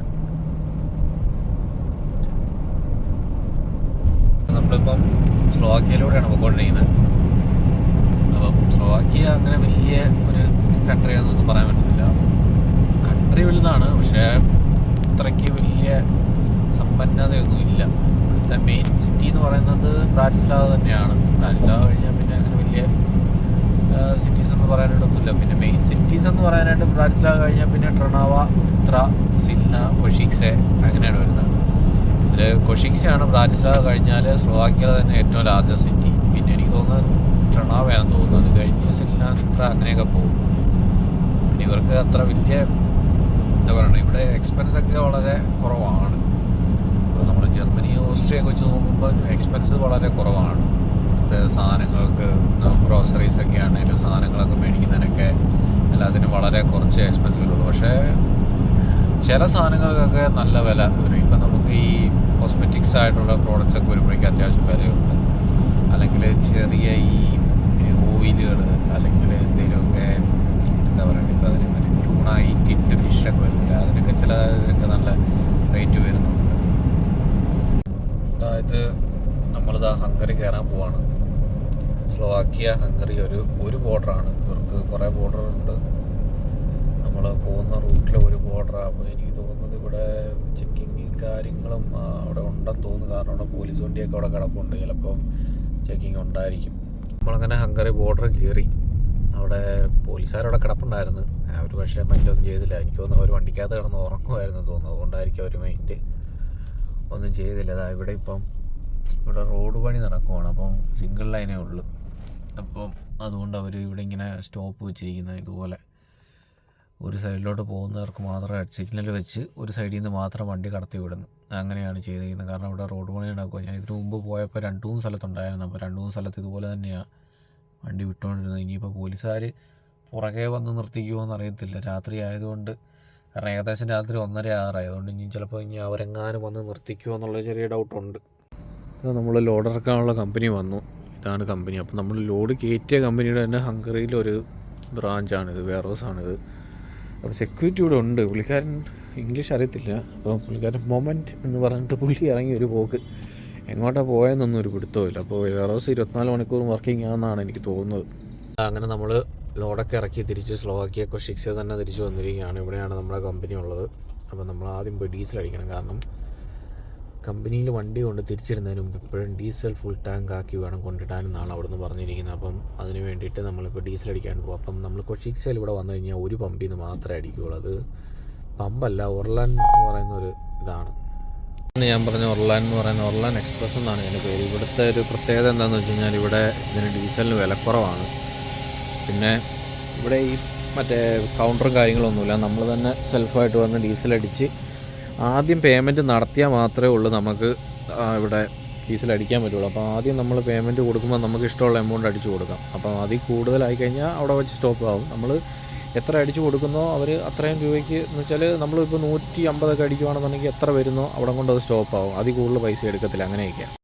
നമ്മളിപ്പം സ്ലോവാക്യയിലൂടെയാണ് പോയിക്കൊണ്ടിരിക്കുന്നത്. അപ്പം സ്ലോവാക്യ അങ്ങനെ വലിയ ഒരു കൺട്രിയാണെന്നൊന്നും പറയാൻ പറ്റത്തില്ല. കൺട്രി വലുതാണ്, പക്ഷേ അത്രയ്ക്ക് വലിയ സമ്പന്നതയൊന്നും ഇല്ല. ഇവിടുത്തെ മെയിൻ സിറ്റി എന്ന് പറയുന്നത് ബ്രാറ്റിസ്ലാവ തന്നെയാണ്. ബ്രാറ്റിസ്ലാവ കഴിഞ്ഞാൽ പിന്നെ അങ്ങനെ വലിയ സിറ്റീസ് എന്ന് പറയാനായിട്ടൊന്നുമില്ല. പിന്നെ മെയിൻ സിറ്റീസ് എന്ന് പറയാനായിട്ട് ബ്രാറ്റിസ്ലാവ കഴിഞ്ഞാൽ പിന്നെ ട്രണാവ, ഉത്ര, സിൽന, കൊഷിക്സെ അങ്ങനെയാണ് വരുന്നത്. ഇതിൽ കൊഷിക്സയാണ് ബ്രാറ്റിസ്ലാവ കഴിഞ്ഞാൽ സ്ലോവാക്യയിലെ തന്നെ ഏറ്റവും ലാർജസ്റ്റ് സിറ്റി. പിന്നെ എനിക്ക് തോന്നുന്നത് ട്രണാവയാണെന്ന് തോന്നുന്നു. അത് കഴിഞ്ഞ് സിൽന, ഉത്ര അങ്ങനെയൊക്കെ പോകും. പിന്നെ ഇവർക്ക് അത്ര വലിയ എന്താ പറയുക, ഇവിടെ എക്സ്പെൻസൊക്കെ വളരെ കുറവാണ്. ഇപ്പോൾ നമ്മൾ ജർമ്മനി, ഓസ്ട്രിയ ഒക്കെ വെച്ച് നോക്കുമ്പോൾ എക്സ്പെൻസ് വളരെ കുറവാണ്. സാധനങ്ങൾക്ക് ഗ്രോസറീസൊക്കെ ആണെങ്കിലും സാധനങ്ങളൊക്കെ മേടിക്കുന്നതിനൊക്കെ എല്ലാത്തിനും വളരെ കുറച്ച് എക്സ്പെൻസ് വരുള്ളൂ. പക്ഷേ ചില സാധനങ്ങൾക്കൊക്കെ നല്ല വില വരും. ഇപ്പം നമുക്ക് ഈ കോസ്മെറ്റിക്സ് ആയിട്ടുള്ള പ്രോഡക്റ്റ്സ് ഒക്കെ വരുമ്പോഴേക്കും അത്യാവശ്യം വിലയുണ്ട്. അല്ലെങ്കിൽ ചെറിയ ഈ ഓയിലുകൾ അല്ലെങ്കിൽ എന്തെങ്കിലുമൊക്കെ എന്താ പറയുക, ഇപ്പോൾ അതിന് ടൂണ, ഈ ടിൻഡ് ഫിഷൊക്കെ വരുന്നില്ല, അതിനൊക്കെ ചിലതിനൊക്കെ നല്ല റേറ്റ് വരുന്നുണ്ട്. അതായത് നമ്മളിതാ ഹംഗറി കയറാൻ പോവാണ്. സ്ലോവാക്യ ഹംഗറി ഒരു ബോർഡറാണ്. ഇവർക്ക് കുറേ ബോർഡറുണ്ട്. നമ്മൾ പോകുന്ന റൂട്ടിൽ ഒരു ബോർഡറാണ്. അപ്പോൾ എനിക്ക് തോന്നുന്നത് ഇവിടെ ചെക്കിങ് കാര്യങ്ങളും അവിടെ ഉണ്ടെന്ന് തോന്നുന്നു. കാരണം അവിടെ പോലീസ് വണ്ടിയൊക്കെ അവിടെ കിടപ്പുണ്ട്. ചിലപ്പം ചെക്കിങ് ഉണ്ടായിരിക്കും. നമ്മളങ്ങനെ ഹംഗറി ബോർഡർ കയറി. അവിടെ പോലീസുകാരവിടെ കിടപ്പുണ്ടായിരുന്നു. അവർ പക്ഷേ മൈൻഡൊന്നും ചെയ്തില്ല. എനിക്ക് തോന്നുന്നു അവർ വണ്ടിക്കകത്ത് കിടന്ന് ഉറങ്ങുമായിരുന്നു തോന്നുന്നു. അതുകൊണ്ടായിരിക്കും അവർ മൈൻഡ് ഒന്നും ചെയ്തില്ല. ഇവിടെ ഇവിടെ റോഡ് പണി നടക്കുവാണ്. അപ്പം സിംഗിൾ ലൈനേ ഉള്ളൂ. അപ്പം അതുകൊണ്ട് അവർ ഇവിടെ ഇങ്ങനെ സ്റ്റോപ്പ് വെച്ചിരിക്കുന്നത്. ഇതുപോലെ ഒരു സൈഡിലോട്ട് പോകുന്നവർക്ക് മാത്രം സിഗ്നൽ വെച്ച് ഒരു സൈഡിൽ നിന്ന് മാത്രം വണ്ടി കടത്തി വിടുന്നു. അങ്ങനെയാണ് ചെയ്തിരിക്കുന്നത്. കാരണം ഇവിടെ റോഡ് പണി നടക്കുക. ഞാൻ ഇതിനു മുമ്പ് പോയപ്പോൾ 2-3 സ്ഥലത്തുണ്ടായിരുന്നു. അപ്പോൾ 2-3 സ്ഥലത്ത് ഇതുപോലെ തന്നെയാണ് വണ്ടി വിട്ടുകൊണ്ടിരുന്നത്. ഇനിയിപ്പോൾ പോലീസുകാർ പുറകെ വന്ന് നിർത്തിക്കുമോ എന്നറിയത്തില്ല. രാത്രി ആയതുകൊണ്ട്, കാരണം ഏകദേശം രാത്രി 1:30 ആറായതുകൊണ്ട് ഇനി ചിലപ്പോൾ അവരെങ്ങാനും വന്ന് നിർത്തിക്കുമോ എന്നുള്ള ചെറിയ ഡൗട്ടുണ്ട്. നമ്മൾ ലോഡ് ഇറക്കാനുള്ള കമ്പനി വന്നു. ഇതാണ് കമ്പനി. അപ്പോൾ നമ്മൾ ലോഡ് കയറ്റിയ കമ്പനിയുടെ തന്നെ ഹംഗറിയിലൊരു ബ്രാഞ്ചാണിത്, വെയർഹൗസാണിത്. അപ്പോൾ സെക്യൂരിറ്റി ഇവിടെ ഉണ്ട്. പുള്ളിക്കാരൻ ഇംഗ്ലീഷ് അറിയത്തില്ല. അപ്പോൾ പുള്ളിക്കാരൻ മൊമെൻറ്റ് എന്ന് പറഞ്ഞിട്ട് പുള്ളി ഇറങ്ങി ഒരു പോക്ക്. എങ്ങോട്ടാണ് പോയെന്നൊന്നും ഒരു പിടുത്തമില്ല. അപ്പോൾ വെയർഹൗസ് 24 മണിക്കൂറും വർക്കിംഗ് ആണെന്നാണ് എനിക്ക് തോന്നുന്നത്. അങ്ങനെ നമ്മൾ ലോഡൊക്കെ ഇറക്കി തിരിച്ച് സ്ലോവാക്യ കൊഷിക്സെ തന്നെ തിരിച്ച് വന്നിരിക്കുകയാണ്. ഇവിടെയാണ് നമ്മുടെ കമ്പനി ഉള്ളത്. അപ്പോൾ നമ്മൾ ആദ്യം പോയി ഡീസൽ അടിക്കണം. കാരണം കമ്പനിയിൽ വണ്ടി കൊണ്ട് തിരിച്ചിടുന്നതിന് മുമ്പ് എപ്പോഴും ഡീസൽ ഫുൾ ടാങ്ക് ആക്കി വേണം കൊണ്ടിടാനെന്നാണ് അവിടെ നിന്ന് പറഞ്ഞിരിക്കുന്നത്. അപ്പം അതിന് വേണ്ടിയിട്ട് നമ്മളിപ്പോൾ ഡീസൽ അടിക്കാൻ പോകും. അപ്പം നമ്മൾ കൊഷിക്സയിൽ ഇവിടെ വന്നു കഴിഞ്ഞാൽ ഒരു പമ്പിൽ നിന്ന് മാത്രമേ അടിക്കുകയുള്ളൂ. അത് പമ്പല്ല, ഒർലാൻ എന്ന് പറയുന്നൊരു ഇതാണ്. ഞാൻ പറഞ്ഞ ഒർലാൻ എന്ന് പറയുന്ന ഒർലാൻ എക്സ്പ്രസ് എന്നാണ് ഇതിൻ്റെ പേര്. ഇവിടുത്തെ ഒരു പ്രത്യേകത എന്താണെന്ന് വെച്ച് കഴിഞ്ഞാൽ ഇവിടെ ഇതിന് ഡീസലിന് വിലക്കുറവാണ്. പിന്നെ ഇവിടെ ഈ മറ്റേ കൗണ്ടറും കാര്യങ്ങളൊന്നുമില്ല. നമ്മൾ തന്നെ സെൽഫായിട്ട് വന്ന് ഡീസൽ അടിച്ച് ആദ്യം പേയ്മെൻറ്റ് നടത്തിയാൽ മാത്രമേ ഉള്ളൂ നമുക്ക് ഇവിടെ ഡീസൽ അടിക്കാൻ പറ്റുള്ളൂ. അപ്പോൾ ആദ്യം നമ്മൾ പേയ്മെൻറ്റ് കൊടുക്കുമ്പോൾ നമുക്ക് ഇഷ്ടമുള്ള എമൗണ്ട് അടിച്ചു കൊടുക്കാം. അപ്പോൾ അതിൽ കൂടുതലായി കഴിഞ്ഞാൽ അവിടെ വെച്ച് സ്റ്റോപ്പ് ആവും. നമ്മൾ എത്ര അടിച്ചു കൊടുക്കുന്നോ അവർ അത്രയും രൂപയ്ക്ക് എന്ന് വെച്ചാൽ നമ്മളിപ്പോൾ 150 അടിക്കുവാണെന്നുണ്ടെങ്കിൽ എത്ര വരുന്നോ അവിടെ കൊണ്ട് അത് സ്റ്റോപ്പ് ആവും. അതിൽ കൂടുതൽ പൈസ എടുക്കത്തില്ല. അങ്ങനെയൊക്കെയാണ്.